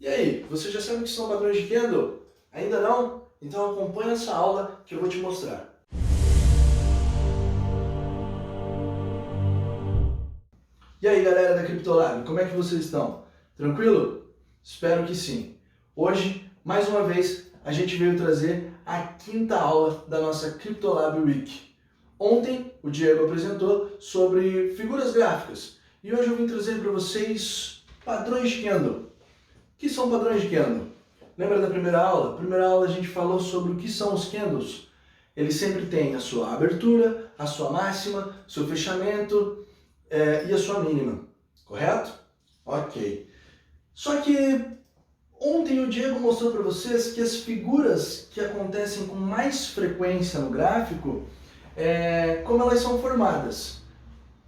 E aí, você já sabe o que são padrões de candle? Ainda não? Então acompanha essa aula que eu vou te mostrar. E aí galera da Criptolab, como é que vocês estão? Tranquilo? Espero que sim. Hoje, mais uma vez, a gente veio trazer a quinta aula da nossa Criptolab Week. Ontem o Diego apresentou sobre figuras gráficas e hoje eu vim trazer para vocês padrões de candle. O que são padrões de candle? Lembra da primeira aula? Na primeira aula a gente falou sobre o que são os candles. Eles sempre têm a sua abertura, a sua máxima, seu fechamento e a sua mínima, correto? Ok. Só que ontem o Diego mostrou para vocês que as figuras que acontecem com mais frequência no gráfico, como elas são formadas.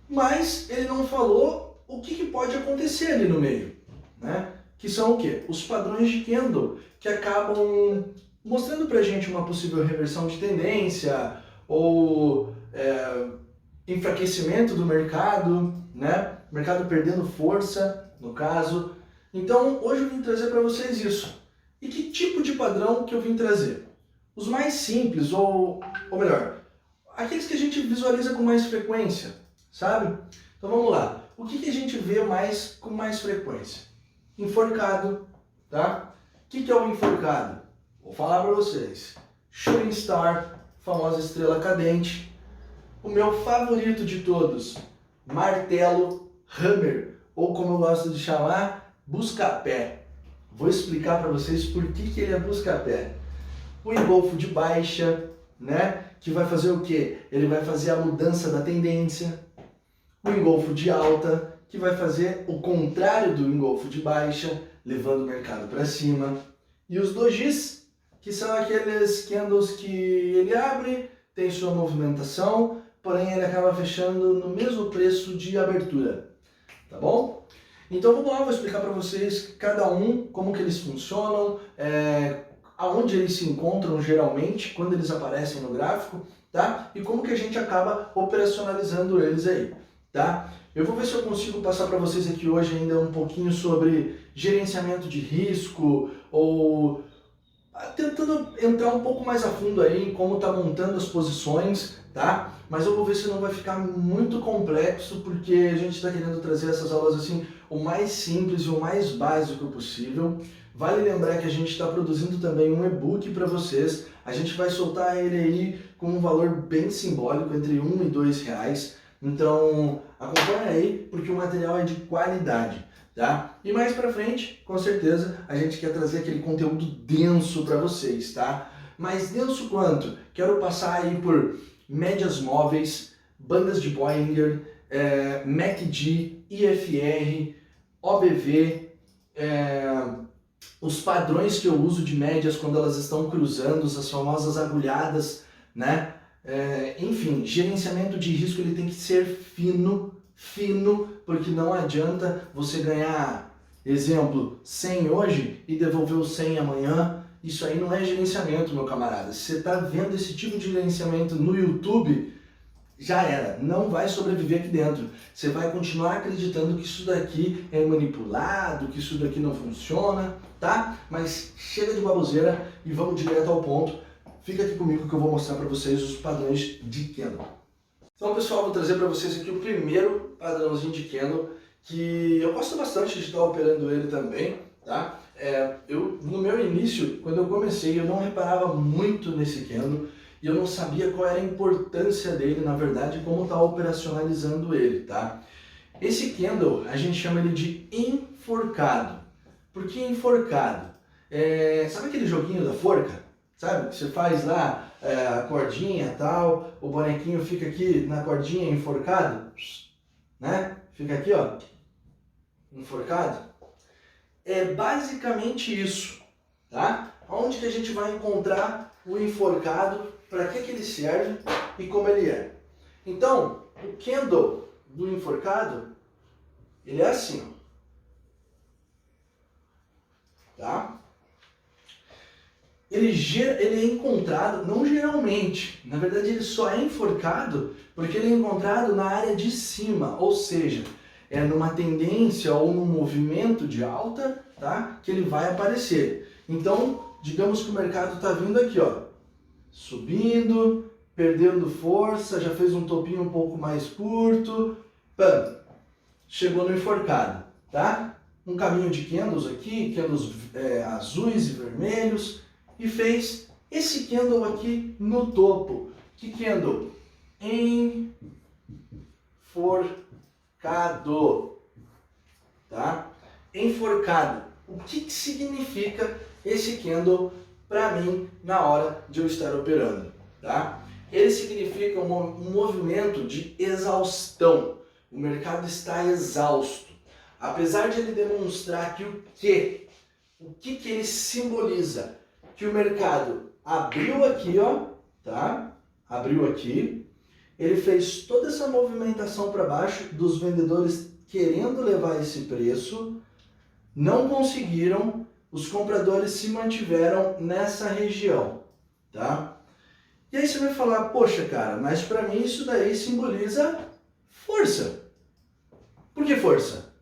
Mas ele não falou o que pode acontecer ali no meio, né? Que são o quê? Os padrões de candle, que acabam mostrando pra gente uma possível reversão de tendência ou enfraquecimento do mercado, né? O mercado perdendo força, no caso. Então, hoje eu vim trazer para vocês isso. E que tipo de padrão que eu vim trazer? Os mais simples, ou melhor, aqueles que a gente visualiza com mais frequência, sabe? Então vamos lá. O que a gente vê com mais frequência? Enforcado, tá? O que é o enforcado? Vou falar para vocês. Shooting Star, famosa estrela cadente. O meu favorito de todos, martelo, hammer, ou como eu gosto de chamar, busca-pé. Vou explicar para vocês por que ele é busca-pé. O engolfo de baixa, né? Que vai fazer o quê? Ele vai fazer a mudança da tendência. O engolfo de alta, que vai fazer o contrário do engolfo de baixa, levando o mercado para cima. E os dojis, que são aqueles candles que ele abre, tem sua movimentação, porém ele acaba fechando no mesmo preço de abertura, tá bom? Então vamos lá, vou explicar para vocês cada um, como que eles funcionam, aonde eles se encontram geralmente, quando eles aparecem no gráfico, tá? E como que a gente acaba operacionalizando eles aí, tá? Eu vou ver se eu consigo passar para vocês aqui hoje ainda um pouquinho sobre gerenciamento de risco, ou tentando entrar um pouco mais a fundo aí em como tá montando as posições, tá? Mas eu vou ver se não vai ficar muito complexo, porque a gente está querendo trazer essas aulas assim, o mais simples e o mais básico possível. Vale lembrar que a gente está produzindo também um e-book para vocês. A gente vai soltar ele aí com um valor bem simbólico, entre R$ 1 e R$ 2. Então, acompanha aí, porque o material é de qualidade, tá? E mais pra frente, com certeza, a gente quer trazer aquele conteúdo denso para vocês, tá? Mas denso quanto? Quero passar aí por médias móveis, bandas de Bollinger, MACD, IFR, OBV, os padrões que eu uso de médias quando elas estão cruzando, as famosas agulhadas, né? Enfim, gerenciamento de risco ele tem que ser fino, porque não adianta você ganhar, exemplo, 100 hoje e devolver o 100 amanhã. Isso aí não é gerenciamento, meu camarada. Se você está vendo esse tipo de gerenciamento no YouTube, já era, não vai sobreviver aqui dentro. Você vai continuar acreditando que isso daqui é manipulado, que isso daqui não funciona, tá? Mas chega de baboseira e vamos direto ao ponto. Fica aqui comigo que eu vou mostrar para vocês os padrões de candle. Então, pessoal, vou trazer para vocês aqui o primeiro padrãozinho de candle, que eu gosto bastante de estar operando ele também, tá? No meu início, quando eu comecei, eu não reparava muito nesse candle e eu não sabia qual era a importância dele, na verdade, como estar operacionalizando ele, tá? Esse candle, a gente chama ele de enforcado. Por que enforcado? Sabe aquele joguinho da forca? Sabe? Você faz lá a cordinha e tal, o bonequinho fica aqui na cordinha enforcado, né? Fica aqui, ó, enforcado. É basicamente isso, tá? Onde que a gente vai encontrar o enforcado, para que ele serve e como ele é. Então, o candle do enforcado, ele é assim, ó, tá? Ele é encontrado, não geralmente, na verdade ele só é enforcado porque ele é encontrado na área de cima, ou seja, numa tendência ou num movimento de alta tá? Que ele vai aparecer. Então, digamos que o mercado está vindo aqui, ó, subindo, perdendo força, já fez um topinho um pouco mais curto, pam, chegou no enforcado, tá? Um caminho de candles aqui, candles azuis e vermelhos, e fez esse candle aqui no topo. Que candle? Enforcado, tá? Enforcado. O que significa esse candle para mim na hora de eu estar operando, tá? Ele significa um movimento de exaustão. O mercado está exausto. Apesar de ele demonstrar que o que ele simboliza? Que o mercado abriu aqui, ó, tá? Abriu aqui. Ele fez toda essa movimentação para baixo dos vendedores querendo levar esse preço. Não conseguiram. Os compradores se mantiveram nessa região, tá? E aí você vai falar, poxa, cara, mas para mim isso daí simboliza força. Por que força?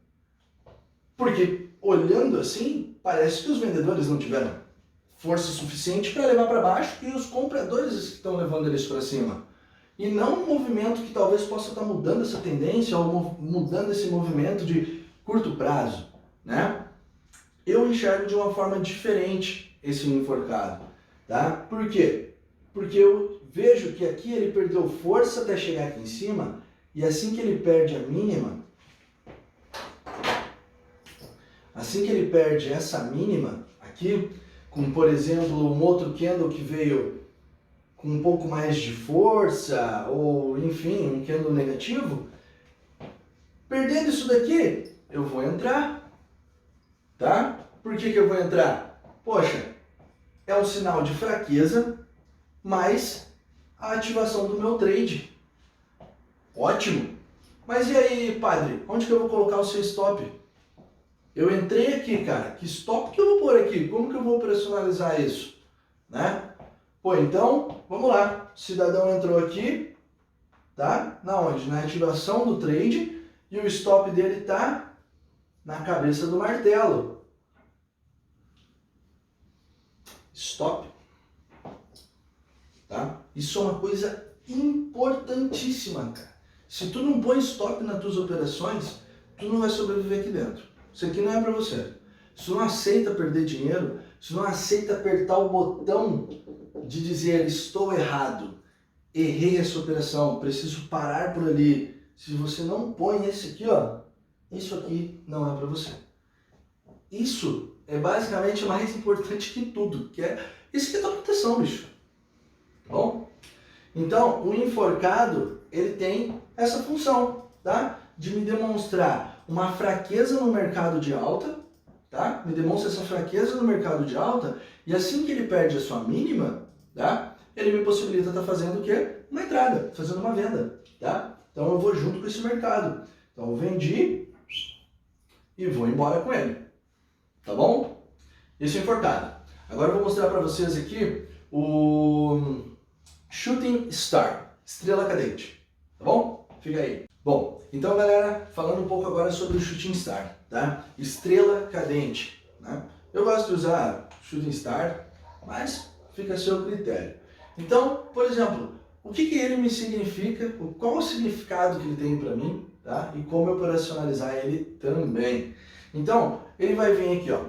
Porque olhando assim, parece que os vendedores não tiveram força suficiente para levar para baixo e os compradores estão levando eles para cima. E não um movimento que talvez possa estar mudando essa tendência ou mudando esse movimento de curto prazo, né? Eu enxergo de uma forma diferente esse enforcado, tá? Por quê? Porque eu vejo que aqui ele perdeu força até chegar aqui em cima e assim que ele perde a mínima, assim que ele perde essa mínima aqui, com por exemplo um outro candle que veio com um pouco mais de força ou enfim um candle negativo, perdendo isso daqui, eu vou entrar. Tá? Por que eu vou entrar? Poxa, é um sinal de fraqueza, mais a ativação do meu trade. Ótimo! Mas e aí, padre? Onde que eu vou colocar o seu stop? Eu entrei aqui, cara. Que stop que eu vou pôr aqui? Como que eu vou operacionalizar isso? Né? Pô, então, vamos lá. O cidadão entrou aqui, tá? Na onde? Na ativação do trade e o stop dele tá na cabeça do martelo. Stop. Tá? Isso é uma coisa importantíssima, cara. Se tu não põe stop nas tuas operações, tu não vai sobreviver aqui dentro. Isso aqui não é para você. Se tu não aceita perder dinheiro, se tu não aceita apertar o botão de dizer estou errado, errei essa operação, preciso parar por ali. Se você não põe esse aqui, ó, isso aqui não é para você. Isso é basicamente mais importante que tudo, que é isso que é tua proteção, bicho. Tá bom? Então, o enforcado, ele tem essa função, tá? De me demonstrar uma fraqueza no mercado de alta, tá? Me demonstra essa fraqueza no mercado de alta e assim que ele perde a sua mínima, tá? Ele me possibilita estar fazendo o quê? Uma entrada, fazendo uma venda, tá? Então eu vou junto com esse mercado. Então eu vendi e vou embora com ele, tá bom? Isso é enforcado. Agora eu vou mostrar para vocês aqui o Shooting Star, estrela cadente, tá bom? Fica aí. Bom, então galera, falando um pouco agora sobre o Shooting Star, tá? Estrela cadente, né? Eu gosto de usar Shooting Star, mas fica a seu critério. Então, por exemplo, o que ele me significa, qual o significado que ele tem para mim, tá? E como operacionalizar ele também. Então, ele vai vir aqui, ó.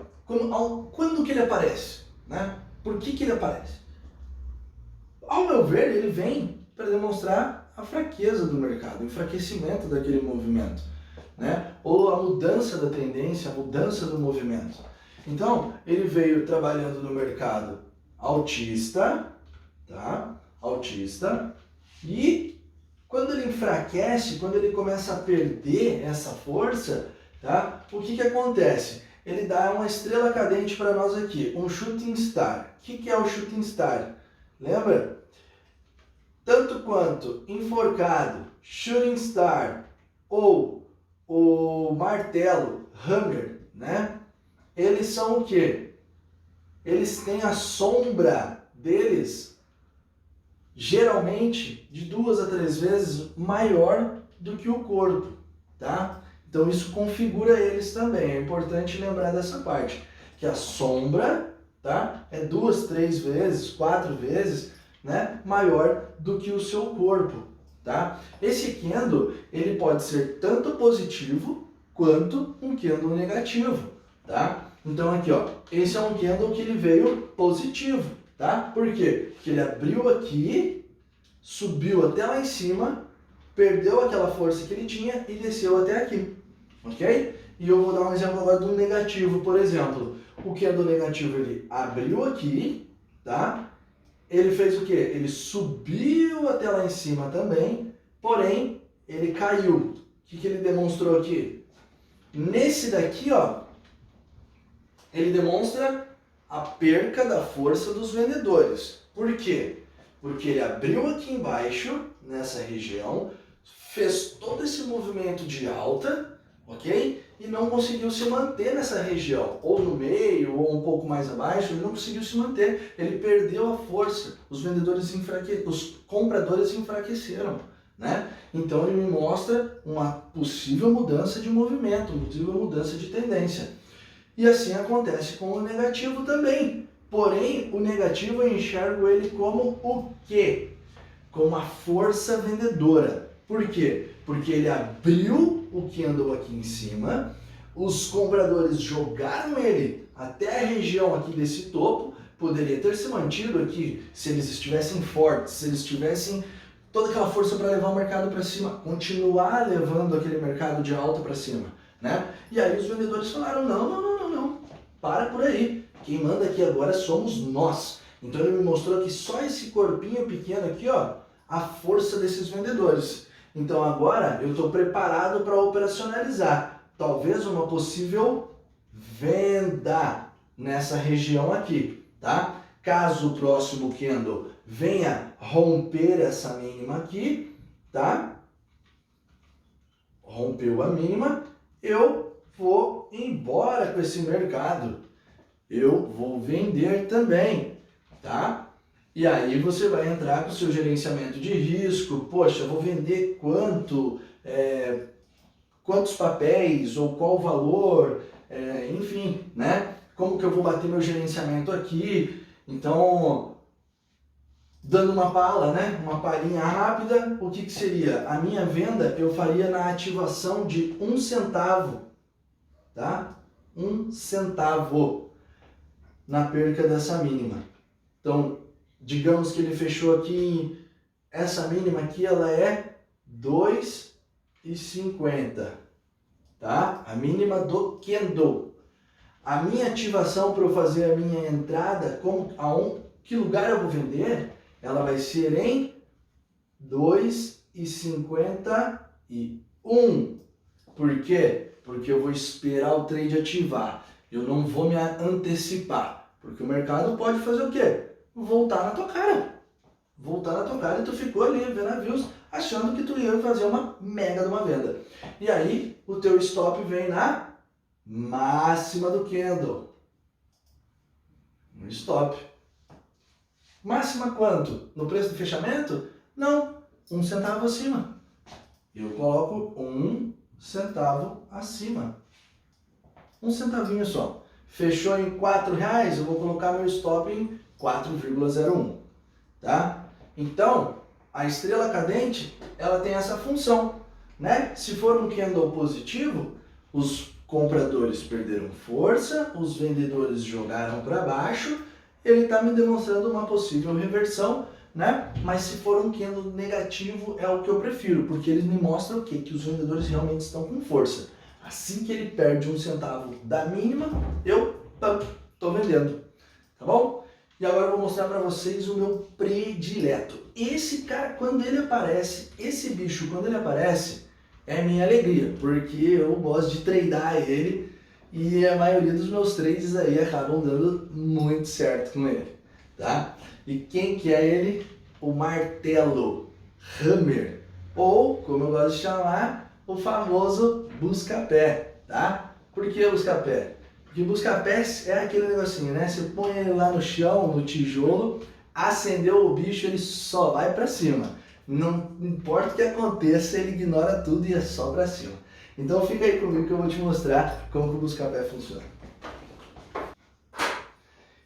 Quando que ele aparece, né? Por que ele aparece? Ao meu ver, ele vem para demonstrar a fraqueza do mercado, o enfraquecimento daquele movimento, né? Ou a mudança da tendência, a mudança do movimento. Então, ele veio trabalhando no mercado altista, tá? Altista. E quando ele enfraquece, quando ele começa a perder essa força, tá? O que acontece? Ele dá uma estrela cadente para nós aqui, um Shooting Star. O que é o Shooting Star? Lembra? Tanto quanto enforcado, Shooting Star ou o martelo, Hammer, né? Eles são o quê? Eles têm a sombra deles geralmente de 2 a 3 vezes maior do que o corpo, tá? Então isso configura eles também. É importante lembrar dessa parte, que a sombra, tá, é 2, 3 vezes, 4 vezes, né, maior do que o seu corpo, tá? Esse Kendo, ele pode ser tanto positivo quanto um Kendo negativo, tá? Então aqui, ó, esse é um Kendo que ele veio positivo, tá? Por quê? Porque ele abriu aqui, subiu até lá em cima, perdeu aquela força que ele tinha e desceu até aqui, ok? E eu vou dar um exemplo agora do negativo, por exemplo. O Kendo negativo, ele abriu aqui, tá? Ele fez o quê? Ele subiu até lá em cima também, porém, ele caiu. O que ele demonstrou aqui? Nesse daqui, ó, ele demonstra a perca da força dos vendedores. Por quê? Porque ele abriu aqui embaixo, nessa região, fez todo esse movimento de alta, ok? E não conseguiu se manter nessa região, ou no meio, ou um pouco mais abaixo, ele não conseguiu se manter. Ele perdeu a força, os vendedores os compradores enfraqueceram, né? Então ele me mostra uma possível mudança de movimento, uma possível mudança de tendência. E assim acontece com o negativo também. Porém, o negativo eu enxergo ele como o quê? Como a força vendedora. Por quê? Porque ele abriu o candle aqui em cima, os compradores jogaram ele até a região aqui desse topo, poderia ter se mantido aqui se eles estivessem fortes, se eles tivessem toda aquela força para levar o mercado para cima, continuar levando aquele mercado de alta para cima, né? E aí os vendedores falaram, não, para por aí, quem manda aqui agora somos nós. Então ele me mostrou que só esse corpinho pequeno aqui, ó, a força desses vendedores. Então agora eu estou preparado para operacionalizar talvez uma possível venda nessa região aqui, tá? Caso o próximo candle venha romper essa mínima aqui, tá? Rompeu a mínima, eu vou embora com esse mercado. Eu vou vender também, tá? E aí você vai entrar com o seu gerenciamento de risco. Poxa, eu vou vender quanto, quantos papéis ou qual valor, enfim, né? Como que eu vou bater meu gerenciamento aqui? Então, dando uma pala, né? Uma palhinha rápida, o que seria? A minha venda eu faria na ativação de 1 centavo, tá? 1 centavo na perca dessa mínima. Então, digamos que ele fechou aqui, essa mínima aqui ela é 2,50, tá? A mínima do candle. A minha ativação para eu fazer a minha entrada, que lugar eu vou vender, ela vai ser em 2,51. Por quê? Porque eu vou esperar o trade ativar. Eu não vou me antecipar. Porque o mercado pode fazer o quê? Voltar na tua cara. Voltar na tua cara e tu ficou ali vendo navios achando que tu ia fazer uma mega de uma venda. E aí o teu stop vem na máxima do candle. No stop. Máxima quanto? No preço do fechamento? Não, 1 centavo acima. Eu coloco 1 centavo acima. 1 centavinho só. Fechou em R$4, eu vou colocar meu stop em 4,01, tá? Então, a estrela cadente, ela tem essa função, né? Se for um candle positivo, os compradores perderam força, os vendedores jogaram para baixo, ele está me demonstrando uma possível reversão, né? Mas se for um candle negativo, é o que eu prefiro, porque ele me mostra o quê? Que os vendedores realmente estão com força. Assim que ele perde 1 centavo da mínima, eu estou vendendo, tá bom? E agora eu vou mostrar para vocês o meu predileto. Esse cara, quando ele aparece, esse bicho, quando ele aparece, é minha alegria, porque eu gosto de tradar ele e a maioria dos meus trades aí acabam dando muito certo com ele, tá? E quem que é ele? O martelo Hammer, ou, como eu gosto de chamar, o famoso busca-pé, tá? Por que busca-pé? Porque busca-pé é aquele negocinho, né? Você põe ele lá no chão, no tijolo, acendeu o bicho, ele só vai para cima. Não importa o que aconteça, ele ignora tudo e é só para cima. Então fica aí comigo que eu vou te mostrar como que o Buscapé funciona.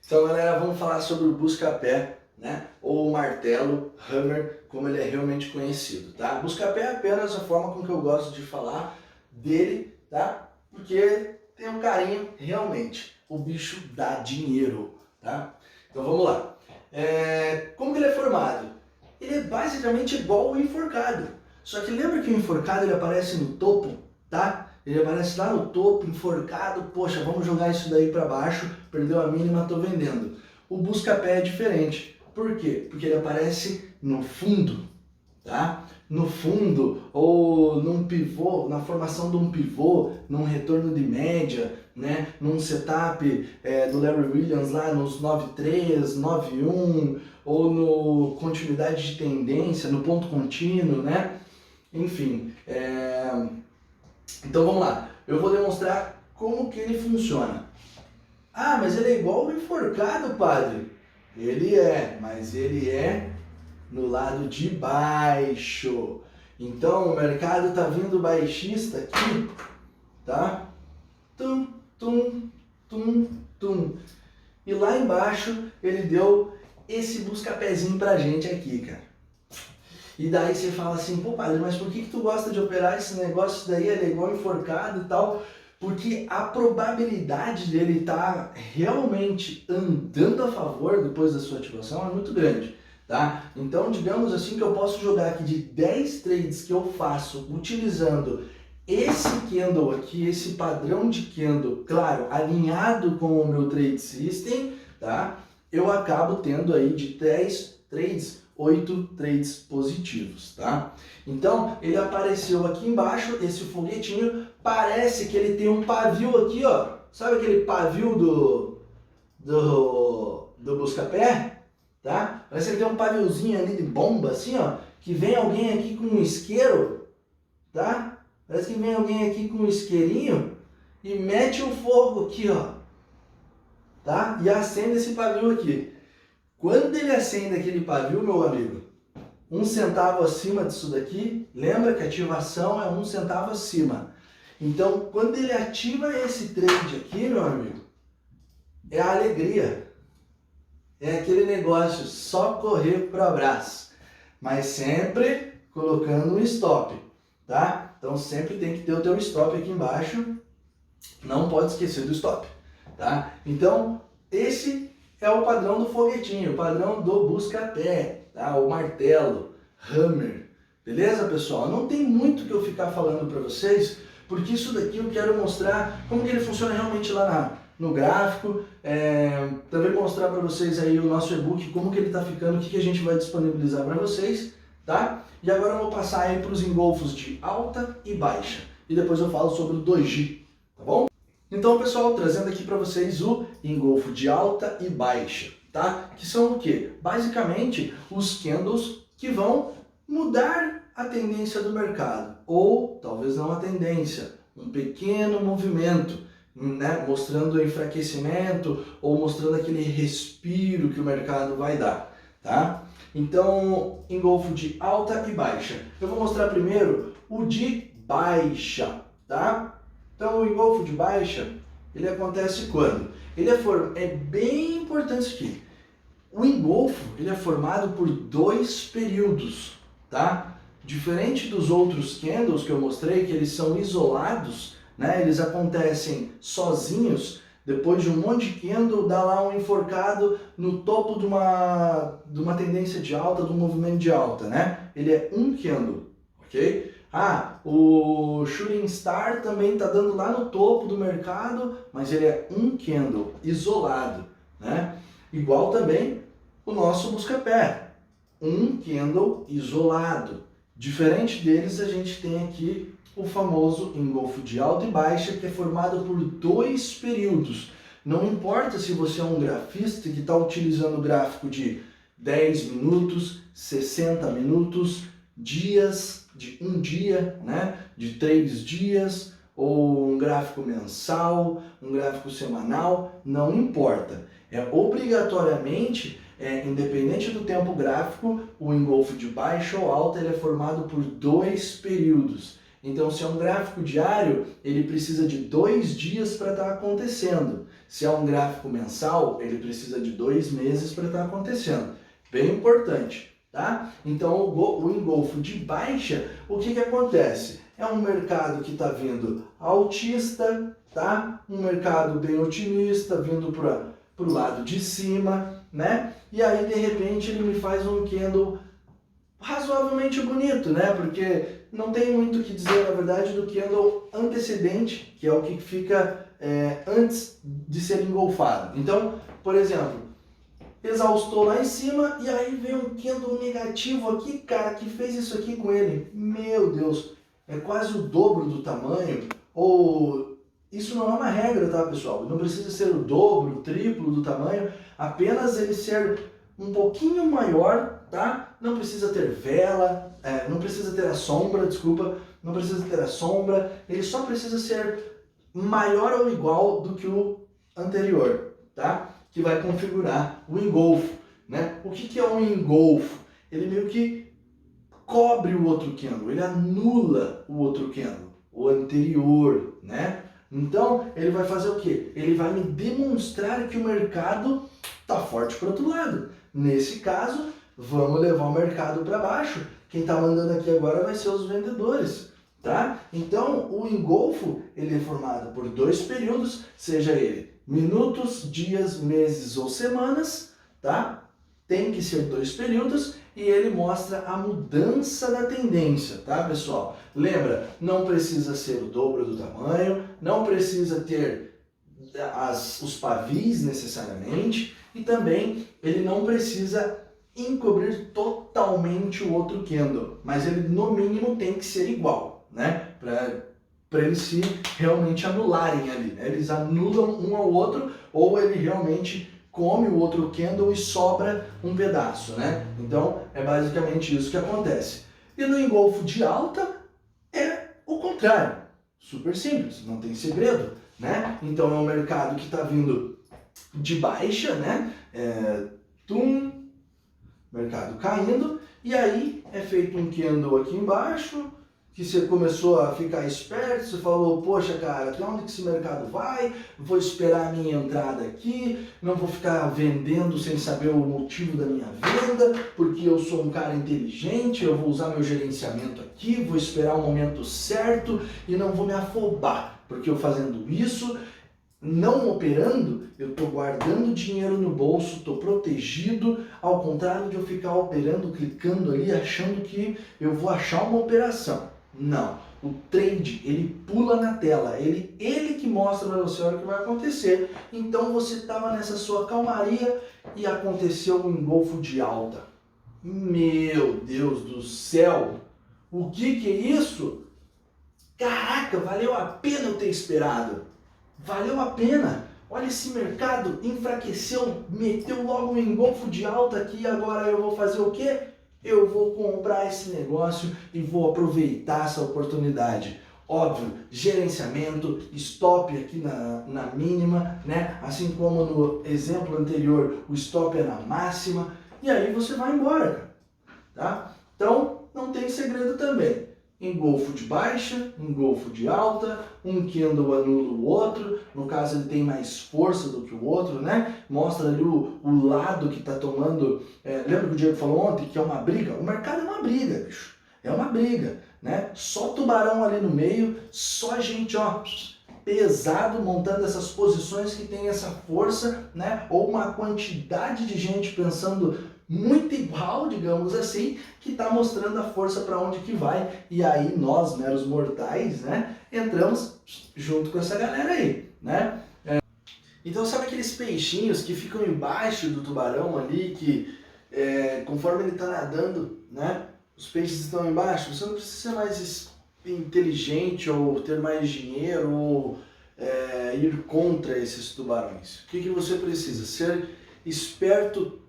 Então galera, vamos falar sobre o Buscapé, né? Ou o martelo Hammer, como ele é realmente conhecido, tá? Buscapé é apenas a forma com que eu gosto de falar dele, tá? Porque tem um carinho, realmente, o bicho dá dinheiro, tá? Então vamos lá. Como que ele é formado? Ele é basicamente igual o enforcado, só que lembra que o enforcado ele aparece no topo, tá? Ele aparece lá no topo, enforcado, poxa, vamos jogar isso daí para baixo, perdeu a mínima, tô vendendo. O Buscapé é diferente. Por quê? Porque ele aparece no fundo, tá? No fundo, ou num pivô, na formação de um pivô, num retorno de média, né? Num setup do Larry Williams lá nos 9.3, 9.1, ou no continuidade de tendência, no ponto contínuo, né? Enfim, então vamos lá, eu vou demonstrar como que ele funciona. Ah, mas ele é igual o enforcado, padre. Ele é, mas ele é no lado de baixo. Então o mercado está vindo baixista aqui, tá? Tum, tum, tum, tum. E lá embaixo ele deu esse busca-pezinho pra gente aqui, cara. E daí você fala assim, pô padre, mas por que tu gosta de operar esse negócio daí? Ele é igual enforcado e tal. Porque a probabilidade dele estar realmente andando a favor depois da sua ativação é muito grande, tá? Então, digamos assim que eu posso jogar aqui de 10 trades que eu faço utilizando esse candle aqui, esse padrão de candle, claro, alinhado com o meu trade system, tá? Eu acabo tendo aí de 10 trades, 8 trades positivos, tá? Então, ele apareceu aqui embaixo, esse foguetinho, parece que ele tem um pavio aqui, ó. Sabe aquele pavio do Buscapé? Tá? Parece que ele tem um paviozinho ali de bomba, assim, ó, que vem alguém aqui com um isqueiro, tá? Parece que vem alguém aqui com um isqueirinho e mete o fogo aqui, ó, tá? E acende esse pavio aqui. Quando ele acende aquele pavio, meu amigo, 1 centavo acima disso daqui, lembra que a ativação é 1 centavo acima. Então, quando ele ativa esse trade aqui, meu amigo, é a alegria. É aquele negócio, só correr pro abraço. Mas sempre colocando um stop, tá? Então, sempre tem que ter o teu stop aqui embaixo. Não pode esquecer do stop, tá? Então, esse é o padrão do foguetinho, o padrão do Buscapé, tá? O martelo, Hammer. Beleza, pessoal? Não tem muito que eu ficar falando para vocês, porque isso daqui eu quero mostrar como que ele funciona realmente lá no gráfico, também mostrar para vocês aí o nosso e-book, como que ele está ficando, o que a gente vai disponibilizar para vocês, tá? E agora eu vou passar aí para os engolfos de alta e baixa, e depois eu falo sobre o doji, tá bom? Então, pessoal, trazendo aqui para vocês o engolfo de alta e baixa, tá? Que são o quê? Basicamente, os candles que vão mudar a tendência do mercado, ou talvez não a tendência, um pequeno movimento, né, mostrando o enfraquecimento ou mostrando aquele respiro que o mercado vai dar, tá? Então, engolfo de alta e baixa. Eu vou mostrar primeiro o de baixa, tá? Então, o engolfo de baixa, ele acontece quando? É bem importante aqui. O engolfo, ele é formado por 2 períodos, tá? Diferente dos outros candles que eu mostrei, que eles são isolados, né? Eles acontecem sozinhos, depois de um monte de candle, dá lá um enforcado no topo de uma tendência de alta, de um movimento de alta, né? Ele é um candle, ok? Ah, o Shooting Star também está dando lá no topo do mercado, mas ele é um candle isolado, né? Igual também o nosso Buscapé, um candle isolado. Diferente deles, a gente tem aqui o famoso engolfo de alta e baixa, que é formado por 2 períodos. Não importa se você é um grafista que está utilizando o gráfico de 10 minutos, 60 minutos, dias, de um dia, né? De 3 dias, ou um gráfico mensal, um gráfico semanal, não importa. Obrigatoriamente, independente do tempo gráfico, o engolfo de baixa ou alta ele é formado por 2 períodos. Então, se é um gráfico diário, ele precisa de 2 dias para estar acontecendo. Se é um gráfico mensal, ele precisa de 2 meses para estar acontecendo. Bem importante, tá? Então, o engolfo de baixa, o que acontece? É um mercado que está vindo altista, tá? Um mercado bem otimista, vindo para o lado de cima, né? E aí, de repente, ele me faz um candle razoavelmente bonito, né? Porque não tem muito o que dizer, na verdade, do candle antecedente, que é o que fica antes de ser engolfado. Então, por exemplo, exaustou lá em cima e aí vem um candle negativo aqui, cara, que fez isso aqui com ele. Meu Deus, é quase o dobro do tamanho, ou... Isso não é uma regra, tá, pessoal? Não precisa ser o dobro, o triplo do tamanho, apenas ele ser um pouquinho maior, tá? Não precisa ter vela, não precisa ter a sombra, desculpa, não precisa ter a sombra, ele só precisa ser maior ou igual do que o anterior, tá? Que vai configurar o engolfo, né? O que é um engolfo? Ele meio que cobre o outro candle, ele anula o outro candle, o anterior, né? Então, ele vai fazer o quê? Ele vai me demonstrar que o mercado está forte para o outro lado. Nesse caso, vamos levar o mercado para baixo. Quem está mandando aqui agora vai ser os vendedores, tá? Então, o engolfo, ele é formado por 2 períodos, seja ele minutos, dias, meses ou semanas, tá? Tem que ser 2 períodos e ele mostra a mudança da tendência, tá, pessoal? Lembra, não precisa ser o dobro do tamanho, não precisa ter os pavis necessariamente e também ele não precisa encobrir totalmente o outro candle, mas ele no mínimo tem que ser igual, né? Para eles se realmente anularem ali, né? Eles anulam um ao outro ou ele realmente come o outro candle e sobra um pedaço, né? Então, é basicamente isso que acontece. E no engolfo de alta, é o contrário. Super simples, não tem segredo, né? Então, é um mercado que está vindo de baixa, né? Mercado caindo, e aí é feito um candle aqui embaixo, que você começou a ficar esperto, você falou, poxa cara, até onde que esse mercado vai? Vou esperar a minha entrada aqui, não vou ficar vendendo sem saber o motivo da minha venda, porque eu sou um cara inteligente, eu vou usar meu gerenciamento aqui, vou esperar o momento certo e não vou me afobar, porque eu fazendo isso, não operando, eu estou guardando dinheiro no bolso, estou protegido, ao contrário de eu ficar operando, clicando ali, achando que eu vou achar uma operação. Não, o trade, ele pula na tela, ele que mostra para você a hora que vai acontecer. Então você estava nessa sua calmaria e aconteceu um engolfo de alta. Meu Deus do céu, o que é isso? Caraca, valeu a pena eu ter esperado. Valeu a pena. Olha, esse mercado enfraqueceu, meteu logo um engolfo de alta aqui e agora eu vou fazer o quê? Eu vou comprar esse negócio e vou aproveitar essa oportunidade. Óbvio, gerenciamento, stop aqui na mínima, né? Assim como no exemplo anterior, o stop é na máxima. E aí você vai embora, tá? Então, não tem segredo também. Engolfo de baixa, engolfo de alta, um candle anula o outro, no caso ele tem mais força do que o outro, né? Mostra ali o lado que está tomando, lembra que o Diego falou ontem que é uma briga? O mercado é uma briga, bicho, é uma briga, né? Só tubarão ali no meio, só gente, ó, pesado montando essas posições que tem essa força, né? Ou uma quantidade de gente pensando muito igual, digamos assim, que está mostrando a força para onde que vai. E aí nós, meros mortais, né, entramos junto com essa galera aí, né? Então sabe aqueles peixinhos que ficam embaixo do tubarão ali, que conforme ele está nadando, né, os peixes estão embaixo, você não precisa ser mais inteligente ou ter mais dinheiro ou ir contra esses tubarões. O que você precisa? Ser esperto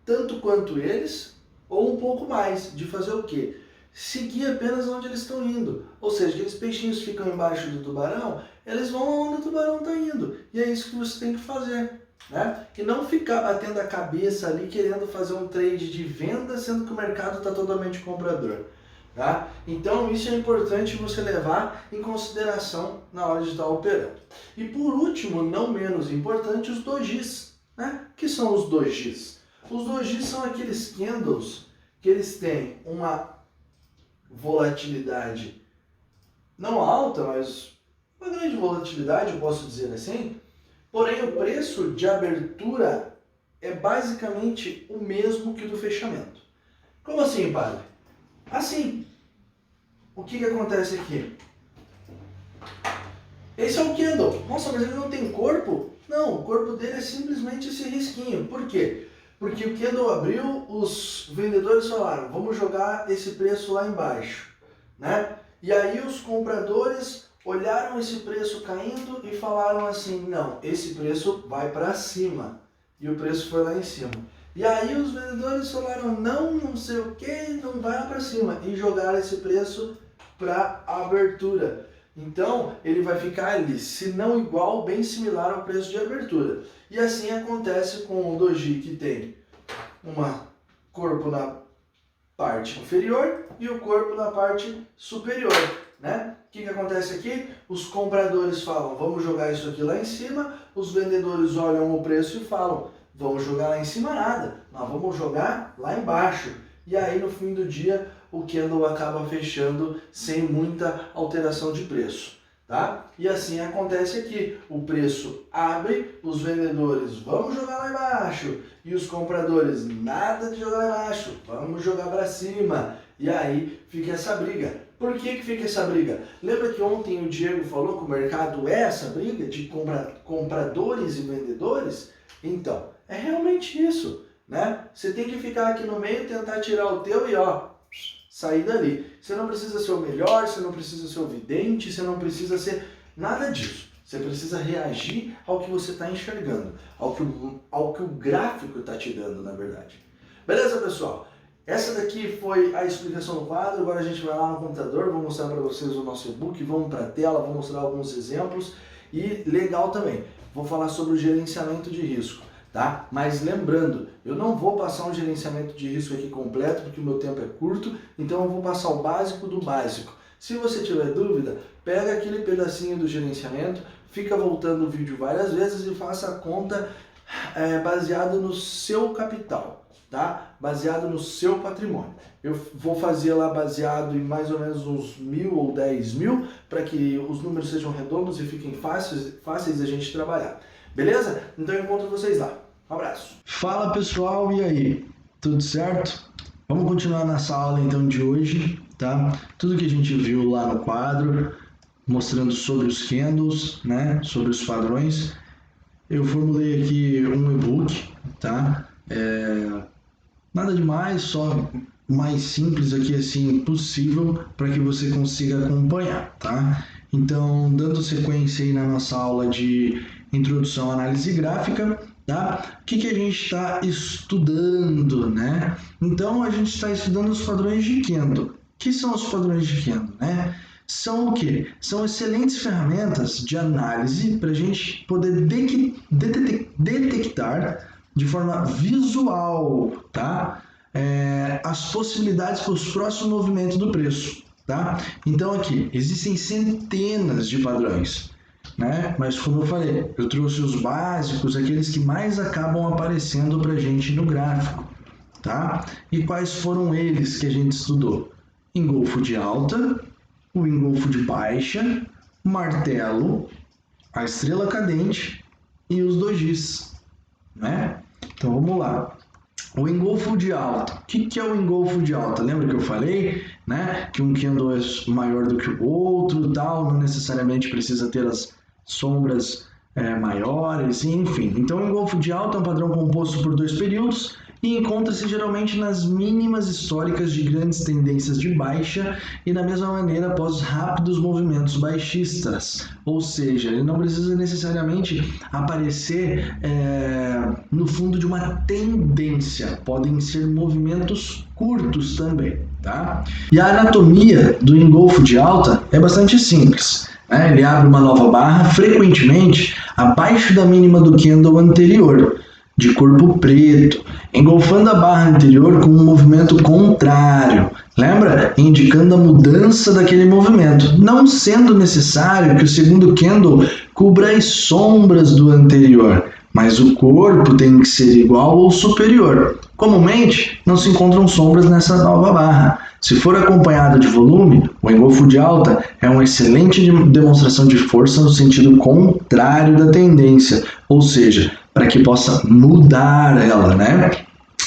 tanto quanto eles, ou um pouco mais, de fazer o quê? Seguir apenas onde eles estão indo. Ou seja, aqueles peixinhos ficam embaixo do tubarão, eles vão onde o tubarão está indo. E é isso que você tem que fazer, né? E não ficar batendo a cabeça ali querendo fazer um trade de venda, sendo que o mercado está totalmente comprador. Tá? Então isso é importante você levar em consideração na hora de estar operando. E por último, não menos importante, os dojis. Né? O que são os dojis? Os dojis são aqueles candles que eles têm uma volatilidade não alta, mas uma grande volatilidade, eu posso dizer assim, porém o preço de abertura é basicamente o mesmo que o do fechamento. Como assim, padre? Assim, o que acontece aqui? Esse é o candle. Nossa, mas ele não tem corpo? Não, o corpo dele é simplesmente esse risquinho. Por quê? Porque o candle abriu, os vendedores falaram, vamos jogar esse preço lá embaixo, né? E aí os compradores olharam esse preço caindo e falaram assim, não, esse preço vai para cima. E o preço foi lá em cima. E aí os vendedores falaram, não sei o que, não vai lá para cima. E jogaram esse preço para a abertura. Então ele vai ficar ali, se não igual, bem similar ao preço de abertura. E assim acontece com o doji, que tem um corpo na parte inferior e o corpo na parte superior, né? O que acontece aqui? Os compradores falam, vamos jogar isso aqui lá em cima, os vendedores olham o preço e falam, vamos jogar lá em cima nada, nós vamos jogar lá embaixo. E aí no fim do dia o candle acaba fechando sem muita alteração de preço, tá? E assim acontece aqui, o preço abre, os vendedores vamos jogar lá embaixo e os compradores nada de jogar lá embaixo, vamos jogar para cima. E aí fica essa briga. Por que fica essa briga? Lembra que ontem o Diego falou que o mercado é essa briga de compradores e vendedores? Então, é realmente isso, né? Você tem que ficar aqui no meio, tentar tirar o teu e ó, sair dali. Você não precisa ser o melhor, você não precisa ser o vidente, você não precisa ser nada disso. Você precisa reagir ao que você está enxergando, ao que o gráfico está te dando, na verdade. Beleza, pessoal? Essa daqui foi a explicação do quadro. Agora a gente vai lá no computador, vou mostrar para vocês o nosso e-book, vamos para a tela, vou mostrar alguns exemplos. E legal também, vou falar sobre o gerenciamento de risco, tá? Mas lembrando, eu não vou passar um gerenciamento de risco aqui completo, porque o meu tempo é curto, então eu vou passar o básico do básico. Se você tiver dúvida, pega aquele pedacinho do gerenciamento, fica voltando o vídeo várias vezes e faça a conta baseado no seu capital, tá? Baseado no seu patrimônio. Eu vou fazer lá baseado em mais ou menos uns 1.000 ou 10.000, para que os números sejam redondos e fiquem fáceis a gente trabalhar. Beleza? Então eu encontro vocês lá. Um abraço. Fala pessoal, e aí? Tudo certo? Vamos continuar nessa aula então de hoje, tá? Tudo que a gente viu lá no quadro, mostrando sobre os candles, né? Sobre os padrões. Eu formulei aqui um e-book, tá? Nada demais, só mais simples aqui assim possível para que você consiga acompanhar, tá? Então, dando sequência aí na nossa aula de introdução à análise gráfica, tá? O que a gente está estudando, né? Então, a gente está estudando os padrões de candle. O que são os padrões de candle, né? São o quê? São excelentes ferramentas de análise para a gente poder detectar de forma visual, tá? As possibilidades para os próximos movimentos do preço, tá? Então aqui, existem centenas de padrões, né? Mas como eu falei, eu trouxe os básicos, aqueles que mais acabam aparecendo para a gente no gráfico, tá? E quais foram eles que a gente estudou? Engolfo de alta, o engolfo de baixa, martelo, a estrela cadente e os dojis, né? Então vamos lá. O engolfo de alta. O que é o engolfo de alta? Lembra que eu falei, né? Que um candle é maior do que o outro, tal, não necessariamente precisa ter as sombras maiores, enfim. Então o engolfo de alta é um padrão composto por dois períodos e encontra-se geralmente nas mínimas históricas de grandes tendências de baixa e da mesma maneira após rápidos movimentos baixistas, ou seja, ele não precisa necessariamente aparecer no fundo de uma tendência, podem ser movimentos curtos também, tá? E a anatomia do engolfo de alta é bastante simples, né? Ele abre uma nova barra frequentemente abaixo da mínima do candle anterior. de corpo preto, engolfando a barra anterior com um movimento contrário. Lembra? Indicando a mudança daquele movimento, não sendo necessário que o segundo candle cubra as sombras do anterior, mas o corpo tem que ser igual ou superior. Comumente, não se encontram sombras nessa nova barra. Se for acompanhado de volume, o engolfo de alta é uma excelente demonstração de força no sentido contrário da tendência, ou seja, para que possa mudar ela, né?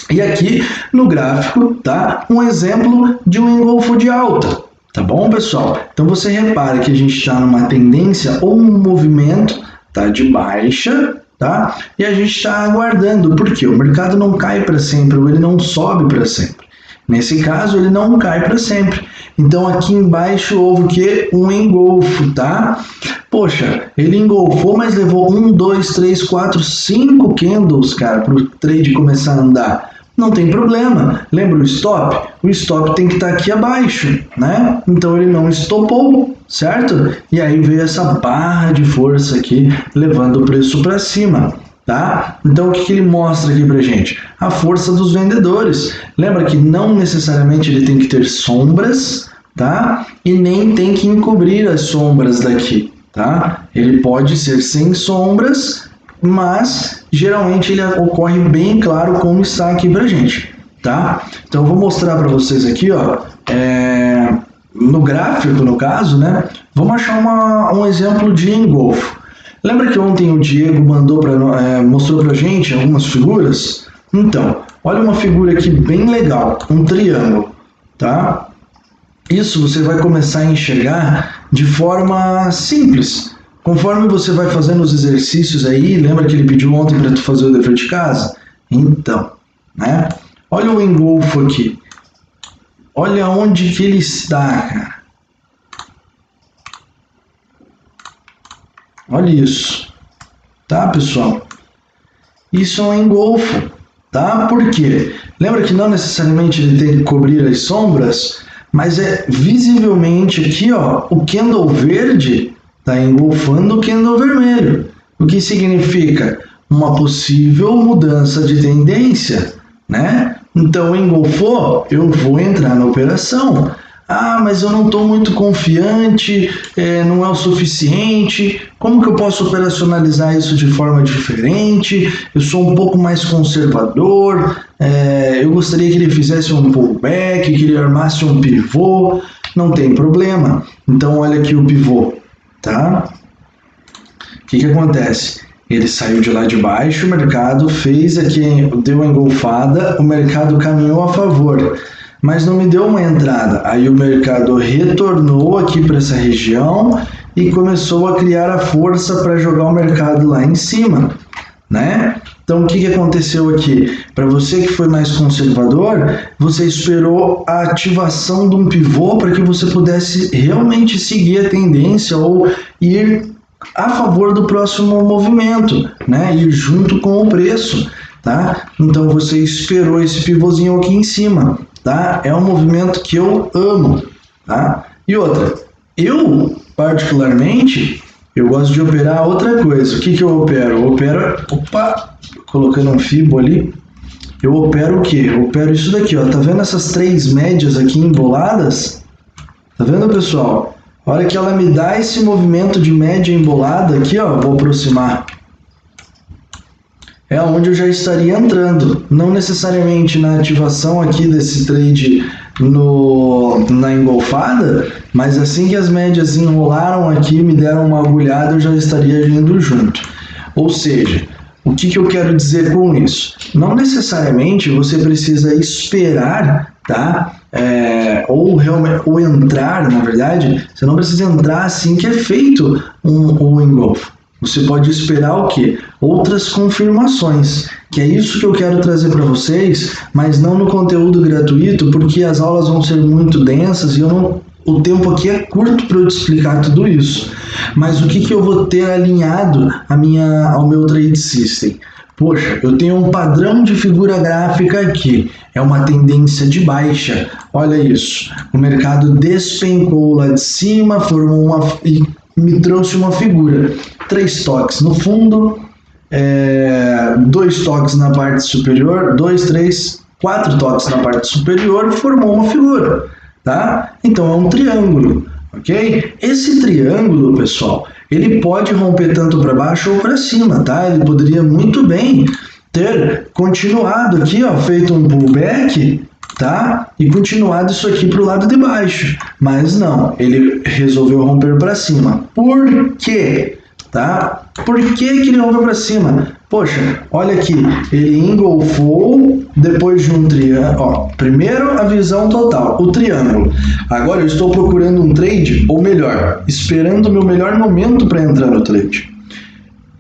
E aqui no gráfico, tá? Um exemplo de um engolfo de alta, tá bom, pessoal? Então você repara que a gente está numa tendência ou um movimento, tá, de baixa, tá? E a gente está aguardando, porque o mercado não cai para sempre, ou ele não sobe para sempre. Nesse caso, ele não cai para sempre. Então, aqui embaixo houve o quê? Um engolfo, tá? Poxa, ele engolfou, mas levou 1, 2, 3, 4, 5 candles, cara, para o trade começar a andar. Não tem problema. Lembra o stop? O stop tem que estar aqui abaixo, né? Então, ele não estopou, certo? E aí veio essa barra de força aqui, levando o preço para cima. Tá? Então, o que ele mostra aqui pra gente? A força dos vendedores. Lembra que não necessariamente ele tem que ter sombras, tá? E nem tem que encobrir as sombras daqui, tá? Ele pode ser sem sombras, mas geralmente ele ocorre bem claro como está aqui pra gente, tá? Então, eu vou mostrar para vocês aqui, ó, no gráfico, no caso, né? Vamos achar um exemplo de engolfo. Lembra que ontem o Diego mostrou pra gente algumas figuras? Então, olha uma figura aqui bem legal, um triângulo, tá? Isso você vai começar a enxergar de forma simples. Conforme você vai fazendo os exercícios aí, lembra que ele pediu ontem para tu fazer o dever de casa? Então, né? Olha o engolfo aqui. Olha onde que ele está, cara. Olha isso, tá, pessoal? Isso é um engolfo, tá? Por quê? Lembra que não necessariamente ele tem que cobrir as sombras, mas é visivelmente aqui, ó, o candle verde está engolfando o candle vermelho. O que significa? Uma possível mudança de tendência, né? Então, engolfou, eu vou entrar na operação. Ah, mas eu não estou muito confiante, não é o suficiente. Como que eu posso operacionalizar isso de forma diferente? Eu sou um pouco mais conservador, eu gostaria que ele fizesse um pullback, que ele armasse um pivô. Não tem problema. Então, olha aqui o pivô, tá? O que acontece? Ele saiu de lá de baixo, o mercado fez aqui, deu uma engolfada, o mercado caminhou a favor, mas não me deu uma entrada. Aí o mercado retornou aqui para essa região e começou a criar a força para jogar o mercado lá em cima, né? Então, o que aconteceu aqui? Para você que foi mais conservador, você esperou a ativação de um pivô para que você pudesse realmente seguir a tendência ou ir a favor do próximo movimento, né? Ir junto com o preço, tá? Então, você esperou esse pivôzinho aqui em cima, tá? É um movimento que eu amo, tá? E outra, eu particularmente, eu gosto de operar outra coisa. O que eu opero? Eu opero, colocando um fibo ali, eu opero o quê? Eu opero isso daqui, ó. Tá vendo essas três médias aqui emboladas? Tá vendo, pessoal? A hora que ela me dá esse movimento de média embolada aqui, ó, vou aproximar. É onde eu já estaria entrando. Não necessariamente na ativação aqui desse trade na engolfada, mas assim que as médias enrolaram aqui, me deram uma agulhada, eu já estaria indo junto. Ou seja, o que eu quero dizer com isso? Não necessariamente você precisa esperar, tá? Ou entrar, na verdade, você não precisa entrar assim que é feito um engolfo. Você pode esperar o quê? Outras confirmações, que é isso que eu quero trazer para vocês, mas não no conteúdo gratuito, porque as aulas vão ser muito densas e o tempo aqui é curto para eu te explicar tudo isso. Mas o que eu vou ter alinhado ao meu trade system? Poxa, eu tenho um padrão de figura gráfica aqui, é uma tendência de baixa, olha isso, o mercado despencou lá de cima, formou e me trouxe uma figura, 3 toques no fundo, 2 toques na parte superior, 2, 3, 4 toques na parte superior, formou uma figura, tá? Então é um triângulo, ok? Esse triângulo, pessoal, ele pode romper tanto para baixo ou para cima, tá? Ele poderia muito bem ter continuado aqui, ó, feito um pullback, tá? E continuado isso aqui para o lado de baixo, mas não, ele resolveu romper para cima. Por quê? Tá? Por que ele rompeu para cima? Poxa, olha aqui, ele engolfou depois de um triângulo. Ó, primeiro a visão total, o triângulo. Agora eu estou procurando um trade, ou melhor, esperando o meu melhor momento para entrar no trade.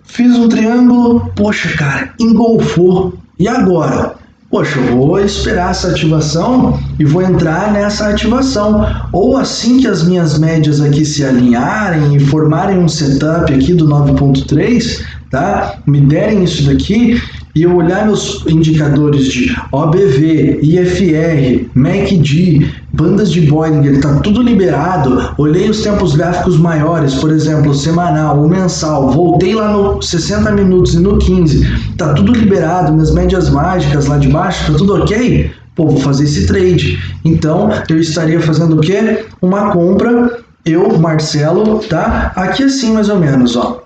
Fiz um triângulo, poxa, cara, engolfou. E agora? Poxa, eu vou esperar essa ativação e vou entrar nessa ativação. Ou assim que as minhas médias aqui se alinharem e formarem um setup aqui do 9.3, tá? Me derem isso daqui e eu olhar meus indicadores de OBV, IFR, MACD, bandas de Bollinger, tá tudo liberado. Olhei os tempos gráficos maiores, por exemplo, semanal ou mensal, voltei lá no 60 minutos e no 15, tá tudo liberado, minhas médias mágicas lá de baixo, tá tudo ok? Pô, vou fazer esse trade. Então, eu estaria fazendo o quê? Uma compra, eu, Marcelo, tá? Aqui assim mais ou menos, ó.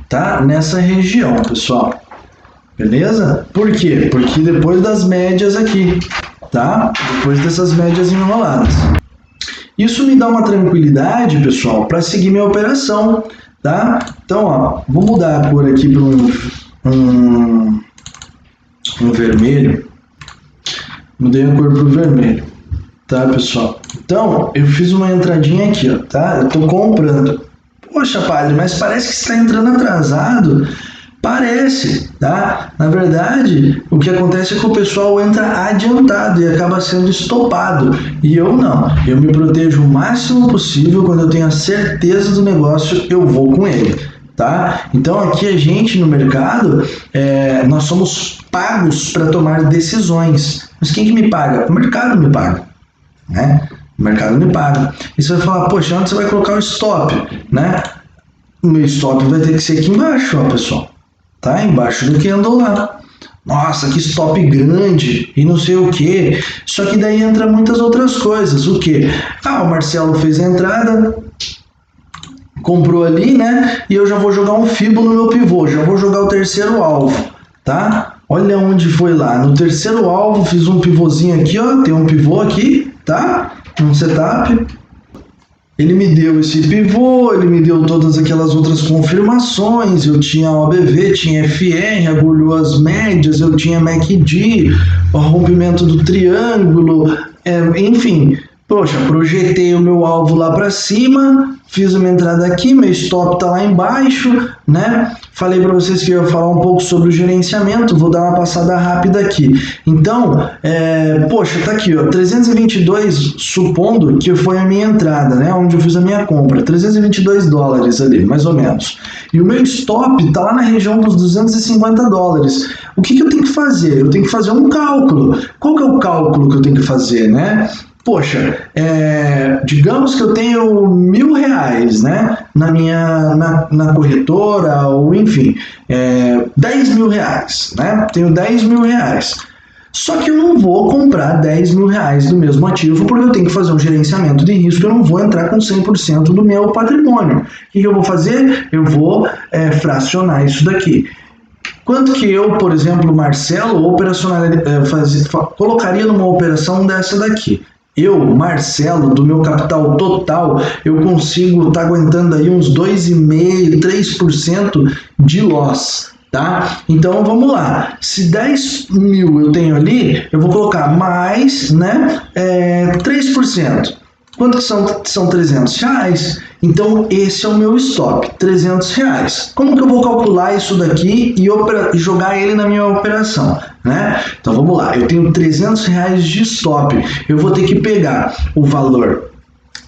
Tá? Nessa região, pessoal. Beleza? Por quê? Porque depois das médias aqui, tá? Depois dessas médias enroladas. Isso me dá uma tranquilidade, pessoal, para seguir minha operação, tá? Então, ó, vou mudar a cor aqui para um vermelho. Mudei a cor para o vermelho, tá, pessoal? Então, eu fiz uma entradinha aqui, ó, tá? Eu tô comprando. Poxa, padre, mas parece que você está entrando atrasado. Parece, tá? Na verdade, o que acontece é que o pessoal entra adiantado e acaba sendo estopado. E eu não. Eu me protejo o máximo possível. Quando eu tenho a certeza do negócio, eu vou com ele, tá? Então aqui a gente no mercado, nós somos pagos para tomar decisões. Mas quem que me paga? O mercado me paga, né? O mercado me paga. E você vai falar, poxa, onde você vai colocar o stop, né? O meu stop vai ter que ser aqui embaixo, ó, pessoal. Tá? Embaixo do candle lá. Nossa, que stop grande e não sei o que. Só que daí entra muitas outras coisas. O que? Ah, o Marcelo fez a entrada, comprou ali, né? E eu já vou jogar um fibo no meu pivô. Já vou jogar o terceiro alvo, tá? Olha onde foi lá. No terceiro alvo, fiz um pivôzinho aqui, ó. Tem um pivô aqui, tá? Um setup. Ele me deu esse pivô, ele me deu todas aquelas outras confirmações, eu tinha OBV, tinha FR, agulhou as médias, eu tinha MACD, o rompimento do triângulo, enfim, poxa, projetei o meu alvo lá para cima, fiz uma entrada aqui, meu stop tá lá embaixo, né? Falei para vocês que eu ia falar um pouco sobre o gerenciamento, vou dar uma passada rápida aqui. Então, poxa, tá aqui, ó, 322, supondo que foi a minha entrada, né? Onde eu fiz a minha compra, 322 dólares ali, mais ou menos. E o meu stop tá lá na região dos 250 dólares. O que eu tenho que fazer? Eu tenho que fazer um cálculo. Qual que é o cálculo que eu tenho que fazer, né? Poxa, digamos que eu tenho R$1.000, né, na corretora, ou enfim, R$10.000, né, tenho R$10.000. Só que eu não vou comprar R$10.000 do mesmo ativo, porque eu tenho que fazer um gerenciamento de risco, eu não vou entrar com 100% do meu patrimônio. O que eu vou fazer? Eu vou fracionar isso daqui. Quanto que eu, por exemplo, Marcelo, colocaria numa operação dessa daqui? Eu, Marcelo, do meu capital total, eu consigo estar aguentando aí uns 2,5%, 3% de loss, tá? Então vamos lá, se 10 mil eu tenho ali, eu vou colocar mais, né, 3%. Quanto que são R$300? Então esse é o meu stop, R$300. Como que eu vou calcular isso daqui e jogar ele na minha operação, né? Então vamos lá, eu tenho R$300 de stop, eu vou ter que pegar o valor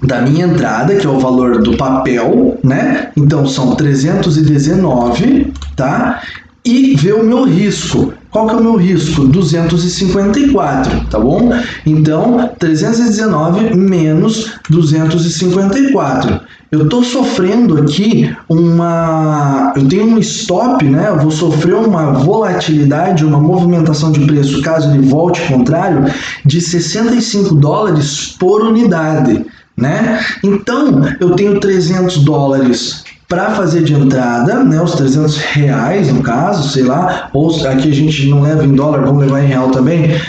da minha entrada, que é o valor do papel, né? Então são 319, tá? e ver o meu risco. Qual que é o meu risco? 254, tá bom? Então, 319 menos 254. Eu estou sofrendo aqui eu tenho um stop, né? Eu vou sofrer uma volatilidade, uma movimentação de preço, caso ele volte contrário, de 65 dólares por unidade, né? Então, eu tenho 300 dólares para fazer de entrada, né, os 300 reais no caso, sei lá, ou aqui a gente não leva em dólar, vamos levar em real também,